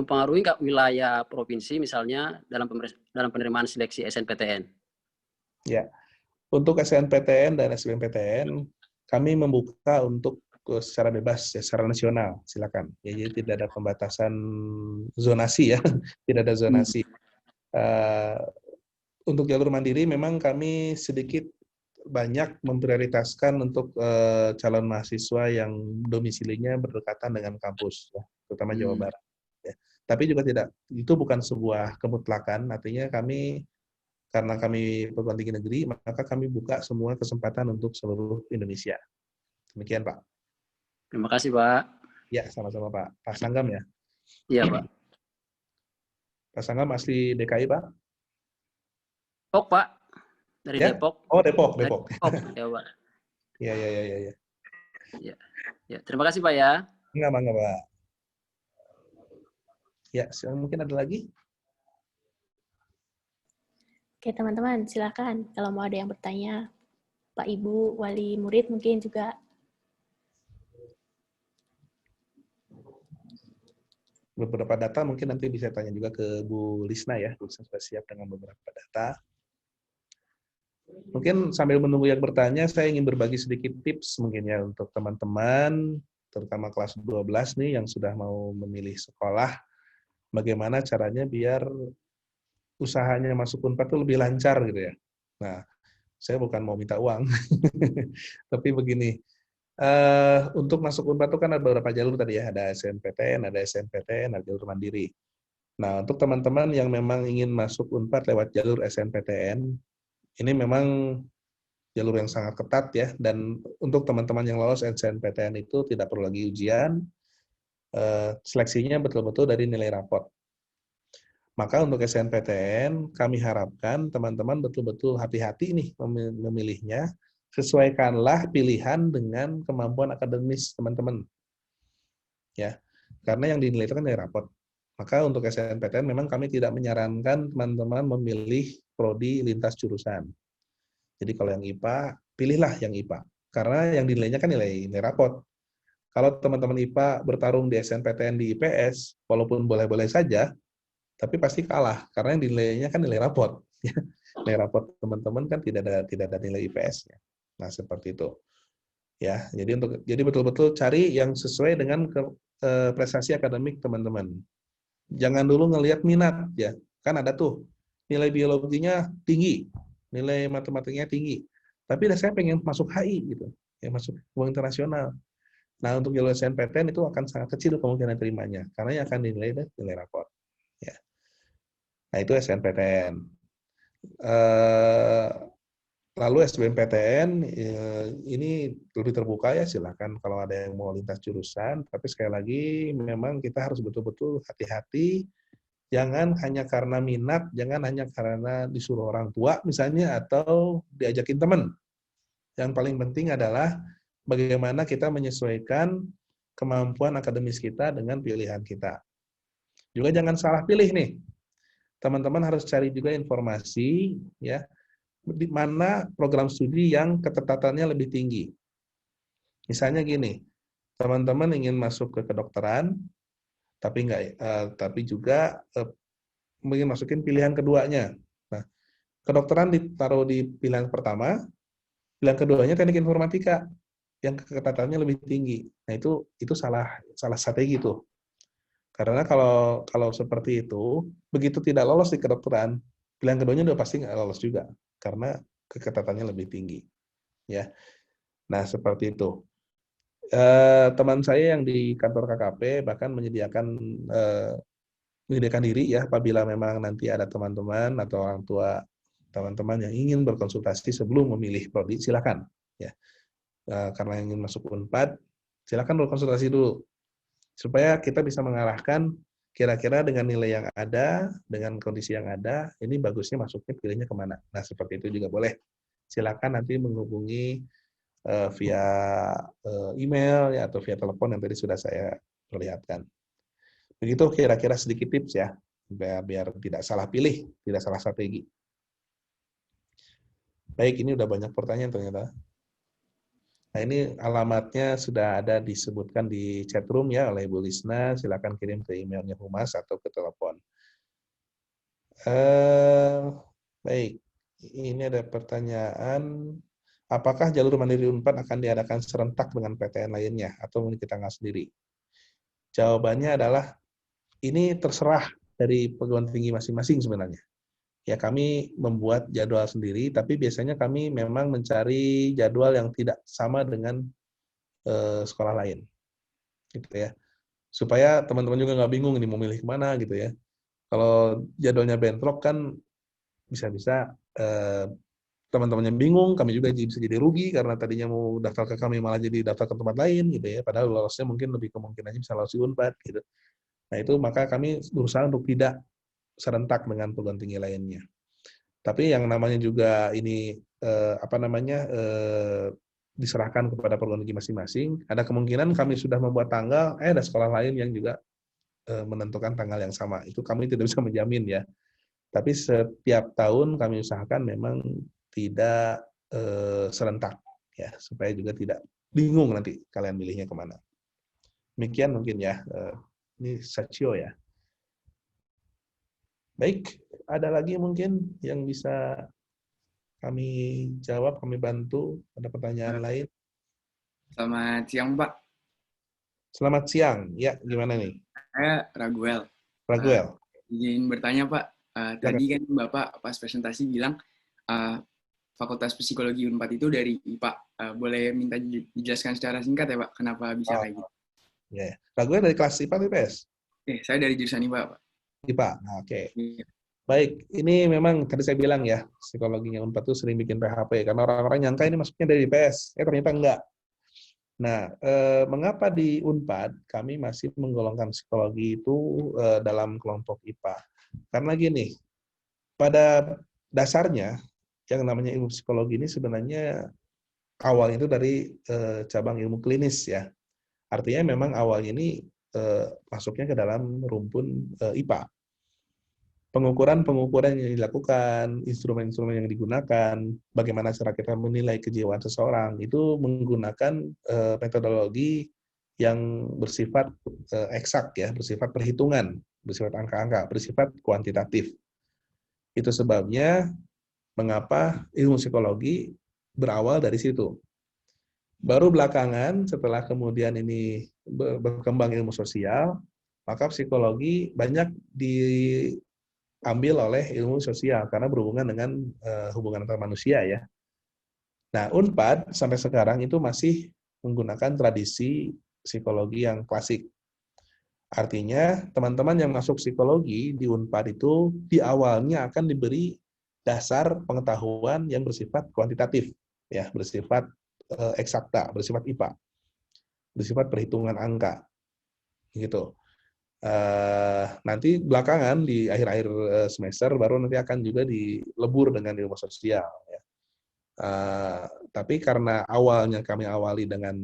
nggak wilayah provinsi misalnya dalam penerimaan seleksi SNPTN? Ya, untuk SNPTN dan SBMPTN kami membuka untuk secara bebas ya, secara nasional, silakan. Ya, jadi tidak ada pembatasan zonasi ya, tidak ada zonasi. Untuk jalur mandiri memang kami sedikit banyak memprioritaskan untuk calon mahasiswa yang domisilinya berdekatan dengan kampus, ya, terutama Jawa Barat. Ya. Tapi juga itu bukan sebuah kemutlakan, artinya karena kami perguruan tinggi negeri, maka kami buka semua kesempatan untuk seluruh Indonesia. Demikian, Pak. Terima kasih, Pak. Ya, sama-sama, Pak. Pak Sanggam ya? Iya, Pak. Pak Sanggam asli DKI, Pak? Depok, Pak. Dari ya? Depok. Oh, Depok. Ya, Pak. Ya. Ya, terima kasih, Pak ya. Enggak, Pak. Ya, mungkin ada lagi? Oke, teman-teman, silakan kalau mau ada yang bertanya. Pak Ibu, wali murid mungkin juga. Beberapa data mungkin nanti bisa tanya juga ke Bu Lisna ya. Bu Lisna sudah siap dengan beberapa data. Mungkin sambil menunggu yang bertanya, saya ingin berbagi sedikit tips mungkin ya untuk teman-teman, terutama kelas 12 nih yang sudah mau memilih sekolah, bagaimana caranya biar usahanya masuk Unpad itu lebih lancar gitu ya. Nah, saya bukan mau minta uang, tapi begini, untuk masuk Unpad itu kan ada beberapa jalur tadi ya, ada SNPTN, ada SNPTN, ada jalur mandiri. Nah, untuk teman-teman yang memang ingin masuk Unpad lewat jalur SNPTN, ini memang jalur yang sangat ketat ya, dan untuk teman-teman yang lolos SNPTN itu tidak perlu lagi ujian, seleksinya betul-betul dari nilai rapot. Maka untuk SNPTN, kami harapkan teman-teman betul-betul hati-hati nih memilihnya, sesuaikanlah pilihan dengan kemampuan akademis teman-teman. Ya, karena yang dinilai itu kan nilai rapot. Maka untuk SNPTN memang kami tidak menyarankan teman-teman memilih prodi lintas jurusan. Jadi kalau yang IPA, pilihlah yang IPA. Karena yang dinilainya kan nilai rapot. Kalau teman-teman IPA bertarung di SNPTN di IPS, walaupun boleh-boleh saja, tapi pasti kalah. Karena yang dinilainya kan nilai rapot. Nilai rapot teman-teman kan tidak ada nilai IPS-nya. Nah, seperti itu. Ya, jadi betul-betul cari yang sesuai dengan prestasi akademik teman-teman. Jangan dulu ngelihat minat ya. Kan ada tuh nilai biologinya tinggi, nilai matematikanya tinggi. Tapi saya pengen masuk HI gitu, ya masuk hubungan internasional. Nah, untuk jalur SNPTN itu akan sangat kecil kemungkinan terimanya karena yang akan dinilai nilai raport. Ya. Nah, itu SNPTN. Lalu SBMPTN ini lebih terbuka ya, silakan kalau ada yang mau lintas jurusan. Tapi sekali lagi memang kita harus betul-betul hati-hati. Jangan hanya karena minat, jangan hanya karena disuruh orang tua misalnya, atau diajakin teman. Yang paling penting adalah bagaimana kita menyesuaikan kemampuan akademis kita dengan pilihan kita. Juga jangan salah pilih nih. Teman-teman harus cari juga informasi ya, di mana program studi yang ketetatannya lebih tinggi. Misalnya gini, teman-teman ingin masuk ke kedokteran, tapi juga ingin masukin pilihan keduanya. Nah, kedokteran ditaruh di pilihan pertama, pilihan keduanya teknik informatika yang keketatannya lebih tinggi. Nah, itu salah strategi tuh. Karena kalau seperti itu, begitu tidak lolos di kedokteran, pilihan keduanya udah pasti nggak lolos juga karena keketatannya lebih tinggi. Ya. Nah, seperti itu. Teman saya yang di kantor KKP bahkan menyediakan diri ya apabila memang nanti ada teman-teman atau orang tua teman-teman yang ingin berkonsultasi sebelum memilih prodi, silakan ya. Karena ingin masuk Unpad, silakan berkonsultasi dulu supaya kita bisa mengarahkan kira-kira dengan nilai yang ada, dengan kondisi yang ada, ini bagusnya masuknya pilihnya kemana. Nah, seperti itu juga boleh. Silakan nanti menghubungi via email ya, atau via telepon yang tadi sudah saya perlihatkan. Begitu kira-kira sedikit tips ya, biar tidak salah pilih, tidak salah strategi. Baik, ini udah banyak pertanyaan ternyata. Nah, ini alamatnya sudah ada disebutkan di chat room ya oleh Bu Lisna. Silakan kirim ke emailnya Humas atau ke telepon. Baik, ini ada pertanyaan. Apakah jalur mandiri Unpad akan diadakan serentak dengan PTN lainnya atau kita nggak sendiri? Jawabannya adalah ini terserah dari perguruan tinggi masing-masing sebenarnya. Ya, kami membuat jadwal sendiri, tapi biasanya kami memang mencari jadwal yang tidak sama dengan sekolah lain, gitu ya. Supaya teman-teman juga nggak bingung ini mau milih kemana gitu ya. Kalau jadwalnya bentrok kan bisa-bisa teman-temannya bingung, kami juga bisa jadi rugi karena tadinya mau daftar ke kami malah jadi daftar ke tempat lain gitu ya. Padahal lolosnya mungkin lebih kemungkinannya bisa lolos di Unpad gitu. Nah, itu maka kami berusaha untuk tidak serentak dengan perguruan tinggi lainnya. Tapi yang namanya juga ini diserahkan kepada perguruan tinggi masing-masing. Ada kemungkinan kami sudah membuat tanggal, ada sekolah lain yang juga menentukan tanggal yang sama. Itu kami tidak bisa menjamin ya. Tapi setiap tahun kami usahakan memang tidak serentak ya, supaya juga tidak bingung nanti kalian milihnya kemana. Demikian mungkin ya. Ini Sacio ya. Baik, ada lagi mungkin yang bisa kami jawab, kami bantu. Ada pertanyaan lain? Selamat siang, Pak. Selamat siang. Ya, gimana nih? Saya Raguel. Raguel. Izin bertanya, Pak. Silakan. Tadi kan Bapak pas presentasi bilang Fakultas Psikologi Unpad itu dari IPA. Boleh minta dijelaskan secara singkat ya, Pak? Kenapa bisa kayak gitu? Ya. Raguel dari kelas IPA atau IPS? Saya dari jurusan IPA, Pak. IPA. Nah, oke. Iya. Baik, ini memang tadi saya bilang ya, psikologinya Unpad itu sering bikin PHP, karena orang-orang nyangka ini masuknya dari IPS. Ternyata enggak. Nah, mengapa di Unpad kami masih menggolongkan psikologi itu dalam kelompok IPA? Karena gini, pada dasarnya yang namanya ilmu psikologi ini sebenarnya awalnya itu dari cabang ilmu klinis ya. Artinya memang awalnya ini masuknya ke dalam rumpun IPA. Pengukuran-pengukuran yang dilakukan, instrumen-instrumen yang digunakan, bagaimana cara kita menilai kejiwaan seseorang, itu menggunakan metodologi yang bersifat eksak ya, bersifat perhitungan, bersifat angka-angka, bersifat kuantitatif. Itu sebabnya mengapa ilmu psikologi berawal dari situ. Baru belakangan setelah kemudian ini berkembang ilmu sosial, maka psikologi banyak diambil oleh ilmu sosial karena berhubungan dengan hubungan antar manusia ya. Nah, Unpad sampai sekarang itu masih menggunakan tradisi psikologi yang klasik. Artinya, teman-teman yang masuk psikologi di Unpad itu di awalnya akan diberi dasar pengetahuan yang bersifat kuantitatif, ya, bersifat eksakta, bersifat IPA, bersifat perhitungan angka, gitu. Nanti belakangan di akhir-akhir semester baru nanti akan juga dilebur dengan ilmu sosial. Ya. Tapi karena awalnya kami awali dengan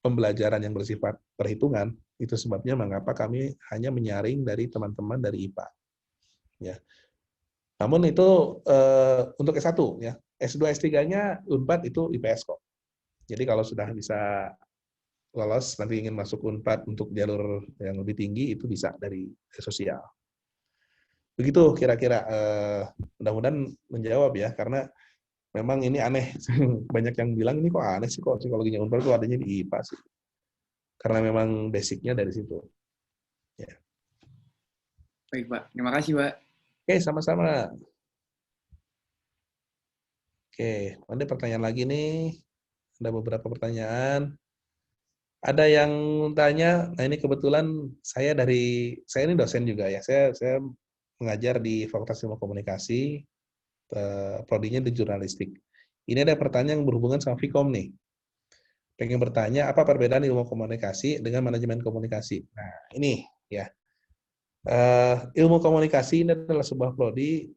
pembelajaran yang bersifat perhitungan, itu sebabnya mengapa kami hanya menyaring dari teman-teman dari IPA. Ya. Namun itu untuk S1 ya. S2 S3-nya Unpad itu IPS kok. Jadi kalau sudah bisa lolos nanti ingin masuk Unpad untuk jalur yang lebih tinggi itu bisa dari sosial. Begitu kira-kira, mudah-mudahan menjawab ya, karena memang ini aneh. Banyak yang bilang ini kok aneh sih, kok psikologinya Unpad kok adanya di IPA sih. Karena memang basicnya dari situ. Ya. Baik, Pak. Terima kasih, Pak. Oke, sama-sama. Oke, ada pertanyaan lagi nih. Ada beberapa pertanyaan. Ada yang tanya, nah ini kebetulan saya ini dosen juga ya. Saya mengajar di Fakultas Ilmu Komunikasi, prodinya di jurnalistik. Ini ada pertanyaan yang berhubungan sama Vkom nih. Pengen bertanya, apa perbedaan ilmu komunikasi dengan manajemen komunikasi? Nah, ini ya. Ilmu komunikasi ini adalah sebuah prodi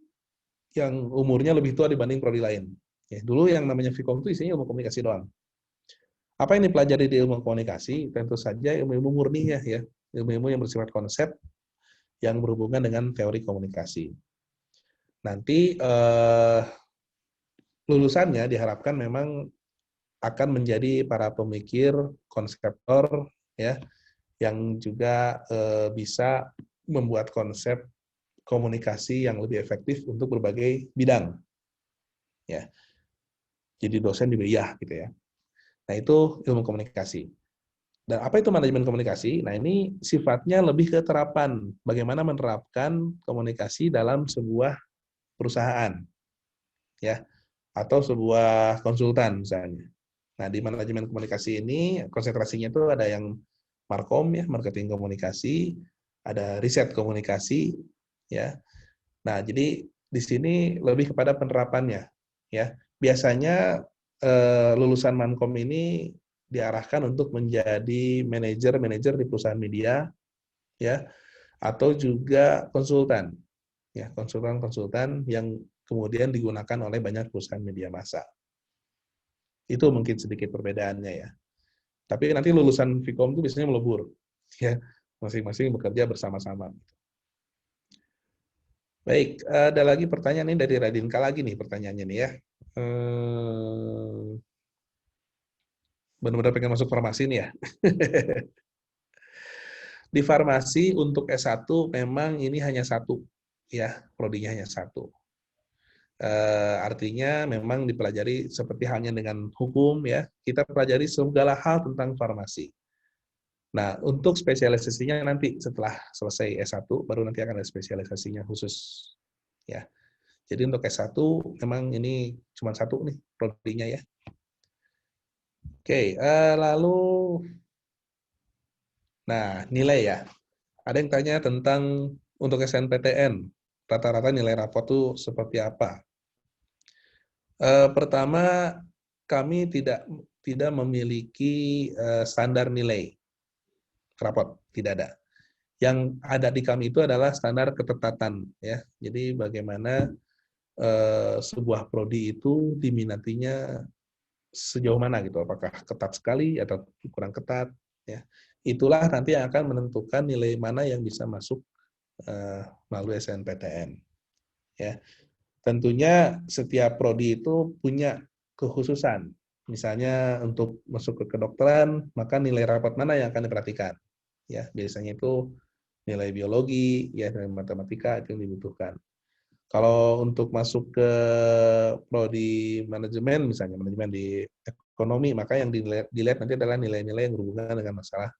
yang umurnya lebih tua dibanding prodi lain. Ya, dulu yang namanya Vkom itu isinya ilmu komunikasi doang. Apa yang dipelajari di ilmu komunikasi? Tentu saja ilmu-ilmu murninya ya, ilmu-ilmu yang bersifat konsep yang berhubungan dengan teori komunikasi. Nanti lulusannya diharapkan memang akan menjadi para pemikir, konseptor ya, yang juga bisa membuat konsep komunikasi yang lebih efektif untuk berbagai bidang. Ya. Jadi dosen juga iya gitu ya. Nah, itu ilmu komunikasi. Dan apa itu manajemen komunikasi? Nah, ini sifatnya lebih ke terapan. Bagaimana menerapkan komunikasi dalam sebuah perusahaan. Ya. Atau sebuah konsultan misalnya. Nah, di manajemen komunikasi ini konsentrasinya itu ada yang markom ya, marketing komunikasi, ada riset komunikasi ya. Nah, jadi di sini lebih kepada penerapannya ya. Biasanya lulusan Mankom ini diarahkan untuk menjadi manajer di perusahaan media ya, atau juga konsultan ya, konsultan yang kemudian digunakan oleh banyak perusahaan media massa. Itu mungkin sedikit perbedaannya ya. Tapi nanti lulusan Vkom itu biasanya melebur ya, masing-masing bekerja bersama-sama. Baik, ada lagi pertanyaan ini dari Radinka lagi nih pertanyaannya nih ya. Benar-benar pengen masuk farmasi nih ya. Di farmasi untuk S1 memang ini hanya satu ya, prodinya hanya satu. Artinya memang dipelajari seperti halnya dengan hukum ya, kita pelajari segala hal tentang farmasi. Nah, untuk spesialisasinya nanti setelah selesai S1 baru nanti akan ada spesialisasinya khusus ya. Jadi untuk S1 memang ini cuma satu nih prodinya ya. Oke, lalu nah nilai ya. Ada yang tanya tentang untuk SNPTN, rata-rata nilai rapot itu seperti apa? Pertama, kami tidak memiliki standar nilai rapot, tidak ada. Yang ada di kami itu adalah standar ketetatan, ya. Jadi bagaimana sebuah prodi itu diminatinya sejauh mana gitu, apakah ketat sekali atau kurang ketat, ya. Itulah nanti yang akan menentukan nilai mana yang bisa masuk melalui SNPTN, ya. Tentunya setiap prodi itu punya kekhususan. Misalnya untuk masuk ke kedokteran, maka nilai rapot mana yang akan diperhatikan. Ya, biasanya itu nilai biologi, ya nilai matematika itu yang dibutuhkan. Kalau untuk masuk ke prodi manajemen, misalnya manajemen di ekonomi, maka yang dilihat nanti adalah nilai-nilai yang berhubungan dengan masalah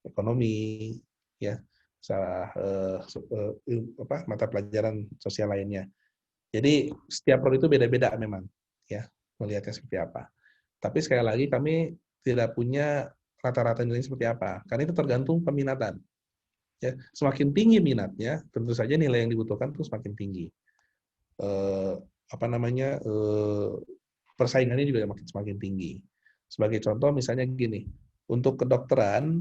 ekonomi, ya, masalah mata pelajaran sosial lainnya. Jadi setiap prodi itu beda-beda memang, ya, melihatnya seperti apa. Tapi sekali lagi kami tidak punya rata-rata nilai seperti apa, karena itu tergantung peminatan. Ya, semakin tinggi minatnya, tentu saja nilai yang dibutuhkan itu semakin tinggi. Persaingannya juga semakin tinggi. Sebagai contoh, misalnya gini, untuk kedokteran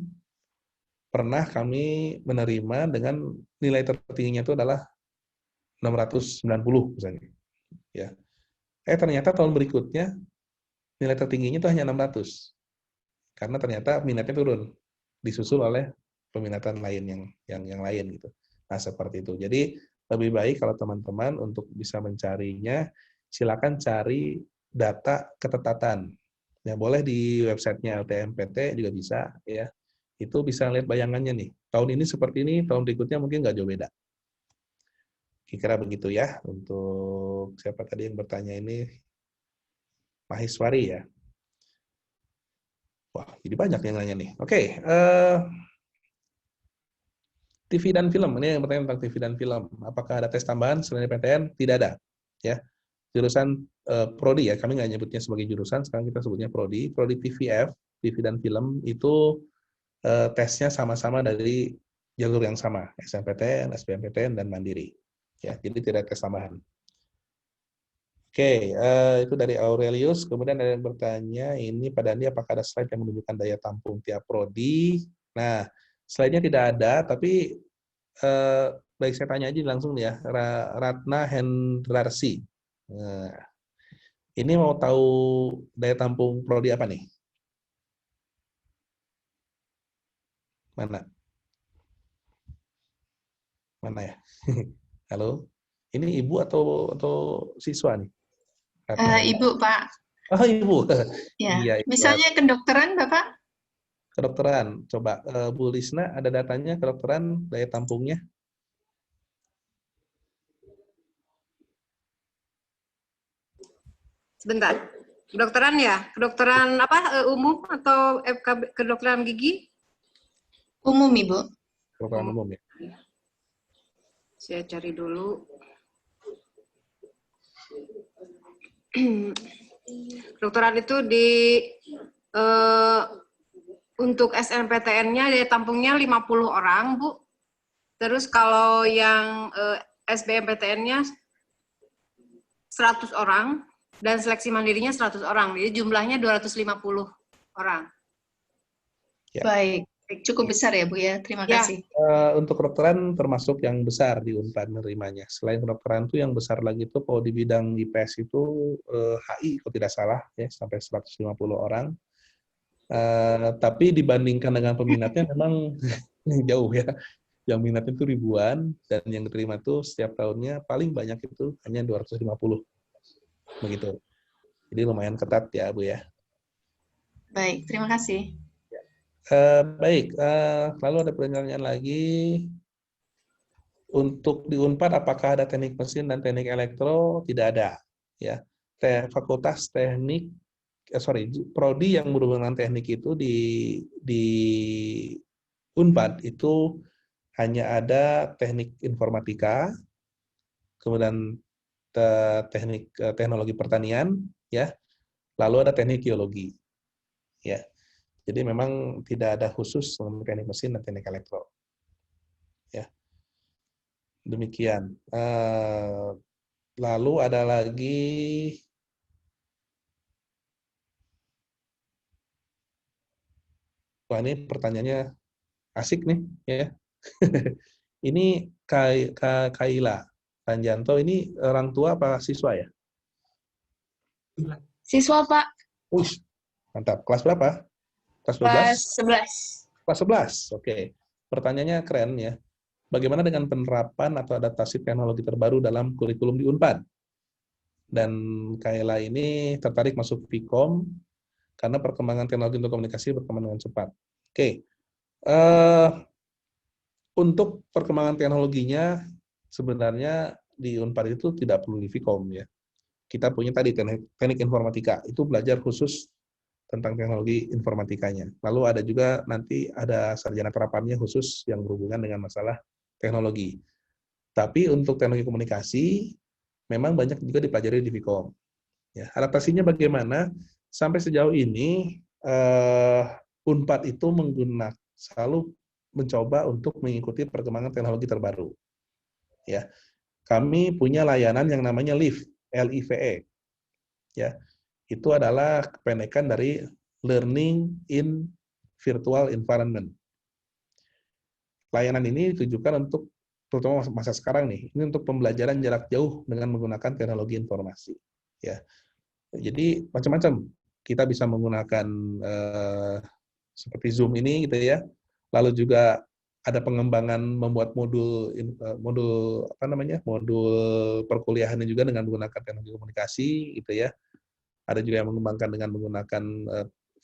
pernah kami menerima dengan nilai tertingginya itu adalah 690 misalnya. Ya. Ternyata tahun berikutnya nilai tertingginya itu hanya 600. Karena ternyata minatnya turun, disusul oleh peminatan lain yang lain gitu. Nah, seperti itu. Jadi lebih baik kalau teman-teman untuk bisa mencarinya, silakan cari data ketetatan. Ya, boleh di websitenya LTMPT juga bisa ya. Itu bisa lihat bayangannya nih. Tahun ini seperti ini, tahun berikutnya mungkin nggak jauh beda. Kira-kira begitu ya, untuk siapa tadi yang bertanya ini, Maheswari ya. Wah, jadi banyak yang nanya nih. Oke, TV dan film, ini yang bertanya tentang TV dan film. Apakah ada tes tambahan selain PTN? Tidak ada. Ya, jurusan prodi ya, kami nggak nyebutnya sebagai jurusan, sekarang kita sebutnya prodi. Prodi TVF, TV dan film itu tesnya sama-sama dari jalur yang sama, SNMPTN, SBMPTN, dan Mandiri. Ya, jadi tidak tes tambahan. Oke, itu dari Aurelius. Kemudian ada yang bertanya, ini Pak Dandi, apakah ada slide yang menunjukkan daya tampung tiap prodi? Nah, slide-nya tidak ada, tapi baik saya tanya aja langsung ya, Ratna Hendrarsi. Nah, ini mau tahu daya tampung prodi apa nih? Mana? Mana ya? Halo? Ini ibu atau siswa nih? Ibu, Pak. Oh, ibu. Ya. Iya, Misalnya kedokteran, Bapak? Kedokteran. Coba Bu Lisna ada datanya kedokteran daya tampungnya? Sebentar. Kedokteran ya? Kedokteran apa? Umum atau kedokteran gigi? Umum, Ibu. Kedokteran umum ya. Saya cari dulu. Kedokteran itu untuk SNPTN-nya daya tampungnya 50 orang, Bu. Terus kalau yang SBMPTN-nya 100 orang dan seleksi mandirinya 100 orang. Jadi jumlahnya 250 orang. Ya. Baik. Cukup besar ya, Bu ya. Terima kasih. Untuk kedokteran termasuk yang besar di UNPAD menerimanya. Selain kedokteran itu yang besar lagi itu kalau di bidang IPS itu HI kalau tidak salah ya sampai 150 orang. Tapi dibandingkan dengan peminatnya memang jauh ya. Yang minatnya itu ribuan dan yang diterima itu setiap tahunnya paling banyak itu hanya 250. Begitu. Jadi lumayan ketat ya, Bu ya. Baik, terima kasih. Baik, lalu ada pertanyaan lagi. Untuk di Unpad apakah ada teknik mesin dan teknik elektro? Tidak ada. Ya, fakultas teknik, prodi yang berhubungan dengan teknik itu di Unpad itu hanya ada teknik informatika, kemudian teknologi pertanian, ya, lalu ada teknik geologi, ya. Jadi memang tidak ada khusus teknik mesin dan teknik elektro, ya. Demikian. Lalu ada lagi wah ini pertanyaannya asik nih, ya. Ini Kaila Tanjanto, ini orang tua apa siswa ya? Siswa, Pak. Uish, mantap. Kelas berapa? Kelas 12? Kelas 11. Kelas 11, oke. Pertanyaannya keren ya. Bagaimana dengan penerapan atau adaptasi teknologi terbaru dalam kurikulum di Unpad? Dan Kaila ini tertarik masuk Vkom karena perkembangan teknologi untuk komunikasi berkembang dengan cepat. Oke. Untuk perkembangan teknologinya sebenarnya di Unpad itu tidak perlu di Vkom ya. Kita punya tadi teknik informatika, itu belajar khusus tentang teknologi informatikanya. Lalu ada juga nanti ada sarjana terapannya khusus yang berhubungan dengan masalah teknologi. Tapi untuk teknologi komunikasi memang banyak juga dipelajari di Vkom. Ya, adaptasinya bagaimana? Sampai sejauh ini Unpad itu selalu mencoba untuk mengikuti perkembangan teknologi terbaru. Ya, kami punya layanan yang namanya LIVE, LIVE. Ya, itu adalah kependekan dari Learning in Virtual Environment. Layanan ini ditujukan untuk, terutama masa sekarang nih, ini untuk pembelajaran jarak jauh dengan menggunakan teknologi informasi. Ya, jadi macam-macam. Kita bisa menggunakan seperti Zoom ini, gitu ya. Lalu juga ada pengembangan membuat modul perkuliahannya juga dengan menggunakan teknologi komunikasi, gitu ya. Ada juga yang mengembangkan dengan menggunakan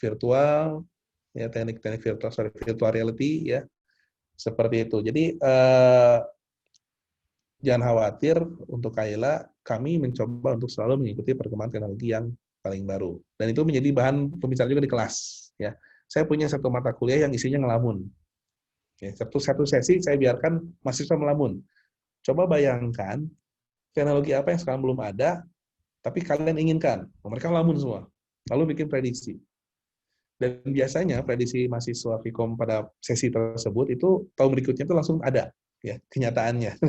virtual, ya, teknik-teknik virtual reality, ya, seperti itu. Jadi jangan khawatir untuk Kaila, kami mencoba untuk selalu mengikuti perkembangan teknologi yang paling baru. Dan itu menjadi bahan pembicaraan juga di kelas. Ya, saya punya satu mata kuliah yang isinya ngelamun. Ya, satu sesi saya biarkan mahasiswa melamun. Coba bayangkan teknologi apa yang sekarang belum ada, tapi kalian inginkan. Mereka ngelamun semua. Lalu bikin prediksi. Dan biasanya prediksi mahasiswa Vkom pada sesi tersebut itu tahun berikutnya itu langsung ada, ya, kenyataannya.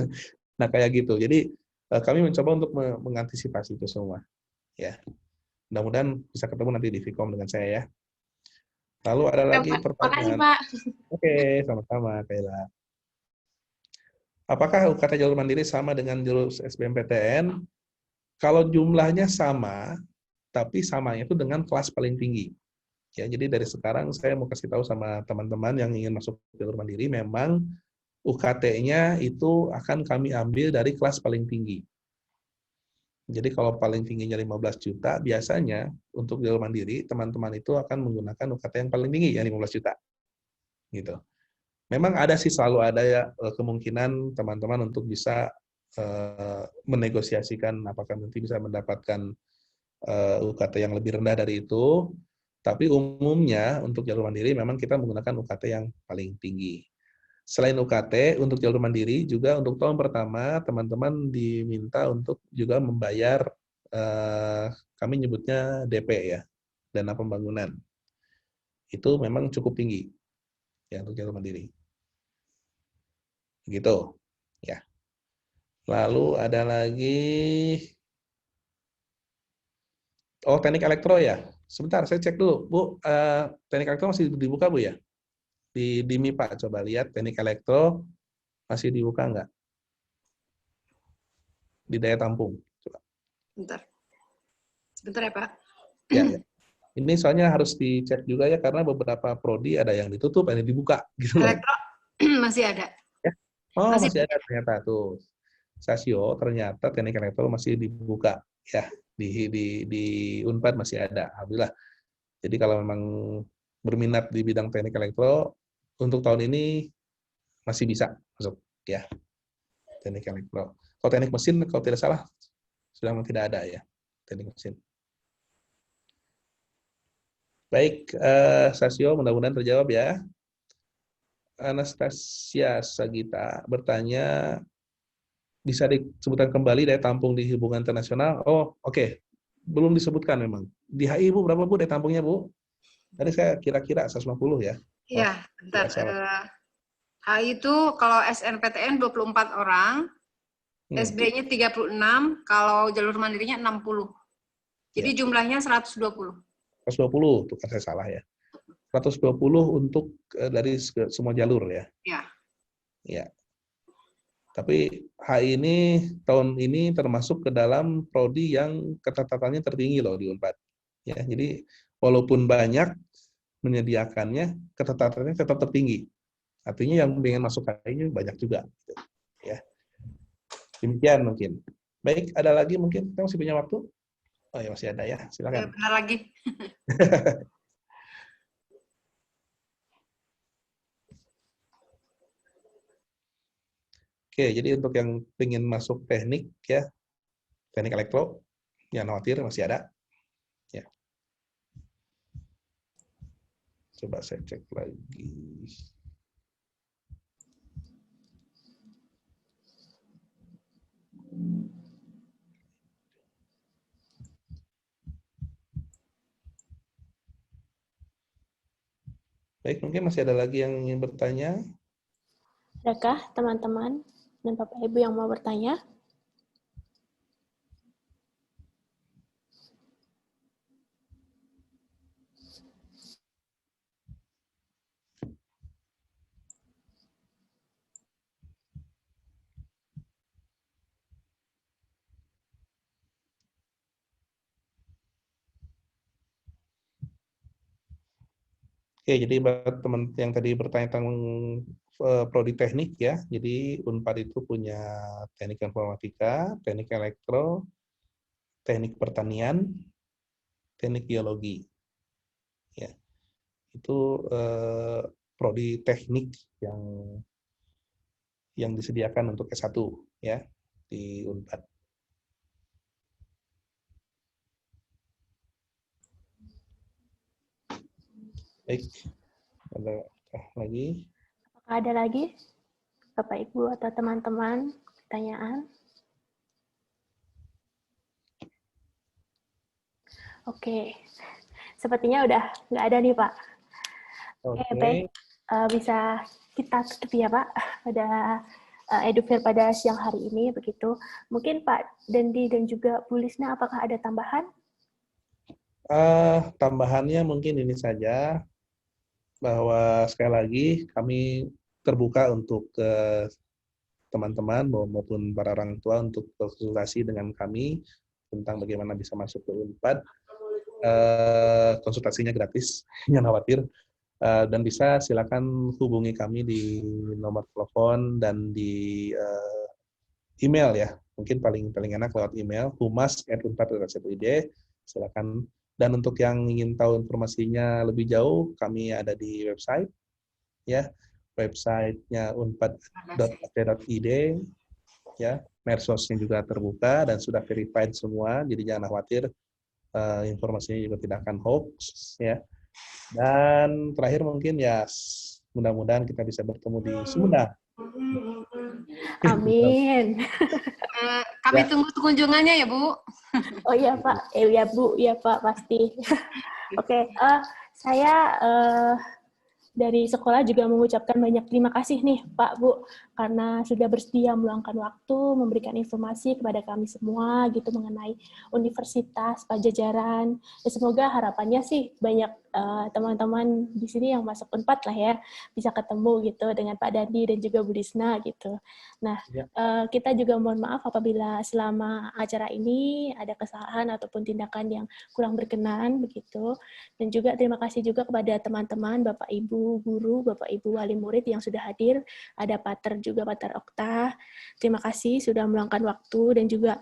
Nah, kayak gitu. Jadi kami mencoba untuk mengantisipasi itu semua. Ya. Mudah-mudahan bisa ketemu nanti di Vkom dengan saya ya. Lalu ada lagi pertanyaan. Makasih, Pak. Oke, sama-sama, Kaila. Apakah UKT jalur mandiri sama dengan jalur SBMPTN? Kalau jumlahnya sama, tapi samanya itu dengan kelas paling tinggi. Ya, jadi dari sekarang saya mau kasih tahu sama teman-teman yang ingin masuk jalur mandiri, memang UKT-nya itu akan kami ambil dari kelas paling tinggi. Jadi kalau paling tingginya 15 juta, biasanya untuk jalur mandiri, teman-teman itu akan menggunakan UKT yang paling tinggi, yang 15 juta. Gitu. Memang ada sih, selalu ada ya kemungkinan teman-teman untuk bisa menegosiasikan apakah nanti bisa mendapatkan UKT yang lebih rendah dari itu, tapi umumnya untuk jalur mandiri memang kita menggunakan UKT yang paling tinggi. Selain UKT, untuk jalur mandiri juga untuk tahun pertama, teman-teman diminta untuk juga membayar, kami nyebutnya DP ya, dana pembangunan. Itu memang cukup tinggi ya untuk jalur mandiri. Gitu. Ya. Lalu ada lagi, teknik elektro ya. Sebentar, saya cek dulu. Bu, teknik elektro masih dibuka, Bu ya? Di MIPA, coba lihat teknik elektro masih dibuka nggak? Di Daya Tampung. Coba. Sebentar ya, Pak. Ya, ya. Ini soalnya harus dicek juga ya, karena beberapa prodi ada yang ditutup, ada yang dibuka. Gitu loh. Elektro masih ada. Ya? Oh, masih ada ternyata tuh. Sasio, ternyata teknik elektro masih dibuka. Ya, di Unpad masih ada. Alhamdulillah. Jadi kalau memang berminat di bidang teknik elektro, untuk tahun ini masih bisa masuk. Ya. teknik elektro. Kalau teknik mesin, kalau tidak salah, sudah tidak ada ya, teknik mesin. Baik, Sasio, mudah-mudahan terjawab ya. Anastasia Sagita bertanya, bisa disebutkan kembali daya tampung di hubungan internasional? Oh, oke. Belum disebutkan memang. Di HI, Bu, berapa, Bu, daya tampungnya, Bu? Tadi saya kira-kira 150 ya. Iya, bentar. tidak salah. HI itu kalau SNPTN 24 orang, SB-nya 36, kalau jalur mandirinya 60. Jadi jumlahnya 120. 120, itu kan saya salah ya. 120 untuk dari semua jalur ya. Ya. Ya. Tapi HI ini tahun ini termasuk ke dalam prodi yang ketatatannya tertinggi loh di Unpad. Ya, jadi walaupun banyak menyediakannya, ketatatannya tetap tertinggi. Artinya yang ingin masuk HI banyak juga. Ya. Demikian mungkin. Baik, ada lagi mungkin? Kita masih punya waktu? Oh ya, masih ada ya. Ya, Silakan. benar lagi. Oke, jadi untuk yang ingin masuk teknik ya, teknik elektro, jangan khawatir masih ada. Ya. Coba saya cek lagi. Baik, mungkin masih ada lagi yang ingin bertanya. Adakah teman-teman dan Bapak Ibu yang mau bertanya? Oke, jadi buat teman yang tadi bertanya tentang prodi teknik ya, jadi Unpad itu punya teknik informatika, teknik elektro, teknik pertanian, teknik biologi. Ya, itu prodi teknik yang disediakan untuk S1 ya di Unpad. Baik, ada lagi? Apakah ada lagi Bapak Ibu atau teman-teman pertanyaan? Oke, sepertinya udah nggak ada nih Pak. Oke, baik. Bisa kita tutup ya Pak pada EduFair pada siang hari ini begitu. Mungkin Pak Dendi dan juga Bu Lisna apakah ada tambahan? Tambahannya mungkin ini saja, bahwa sekali lagi kami terbuka untuk teman-teman maupun para orang tua untuk konsultasi dengan kami tentang bagaimana bisa masuk ke Unpad. Konsultasinya gratis, jangan khawatir. Dan bisa silakan hubungi kami di nomor telepon dan di email ya. Mungkin paling enak lewat email humas@unpad.ac.id. Silakan. Dan untuk yang ingin tahu informasinya lebih jauh, kami ada di website ya. Websitenya unpad.ac.id ya. Medsosnya juga terbuka dan sudah verified semua, jadi jangan khawatir, informasinya juga tidak akan hoax ya. Dan terakhir mungkin ya mudah-mudahan kita bisa bertemu di Sumedang. Amin. Kami tunggu kunjungannya ya Bu. Oh iya Pak, ya Bu, ya Pak pasti. Oke, saya dari sekolah juga mengucapkan banyak terima kasih nih Pak Bu, karena sudah bersedia meluangkan waktu, memberikan informasi kepada kami semua gitu mengenai Universitas Pajajaran. Ya, semoga harapannya sih banyak teman-teman di sini yang masuk Unpad lah ya, bisa ketemu gitu dengan Pak Dandi dan juga Bu Lisna gitu. Nah, kita juga mohon maaf apabila selama acara ini ada kesalahan ataupun tindakan yang kurang berkenan begitu. Dan juga terima kasih juga kepada teman-teman, Bapak Ibu guru, Bapak Ibu wali murid yang sudah hadir, ada Pater juga, Pater Okta. Terima kasih sudah meluangkan waktu dan juga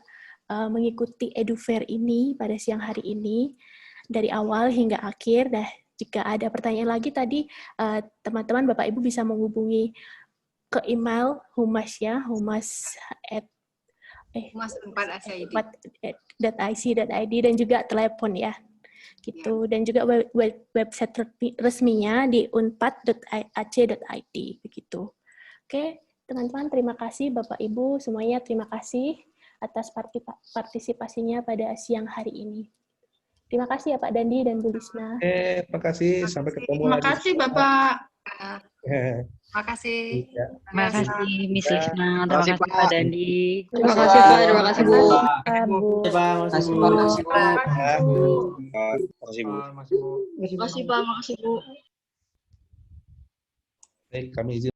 mengikuti EduFair ini pada siang hari ini dari awal hingga akhir. Jika ada pertanyaan lagi tadi, teman-teman Bapak Ibu bisa menghubungi ke email humas ya, humas@unpad.ac.id dan juga telepon ya. Gitu. Dan juga website resminya di unpad.ac.id begitu. Oke, teman-teman terima kasih Bapak Ibu semuanya, terima kasih atas partisipasinya pada siang hari ini. Terima kasih ya Pak Dandi dan Bu Lisna. Terima kasih, sampai ketemu Terima lagi. kasih Bapak. Makasih. Ya. Terima kasih Miss Lisna, terima kasih, kasih Pak. Pak Dandi. Terima kasih Pak, terima kasih Bu. Bu. Makasih, Pak. Terima kasih Pak, makasih Bu. Baik, kami izin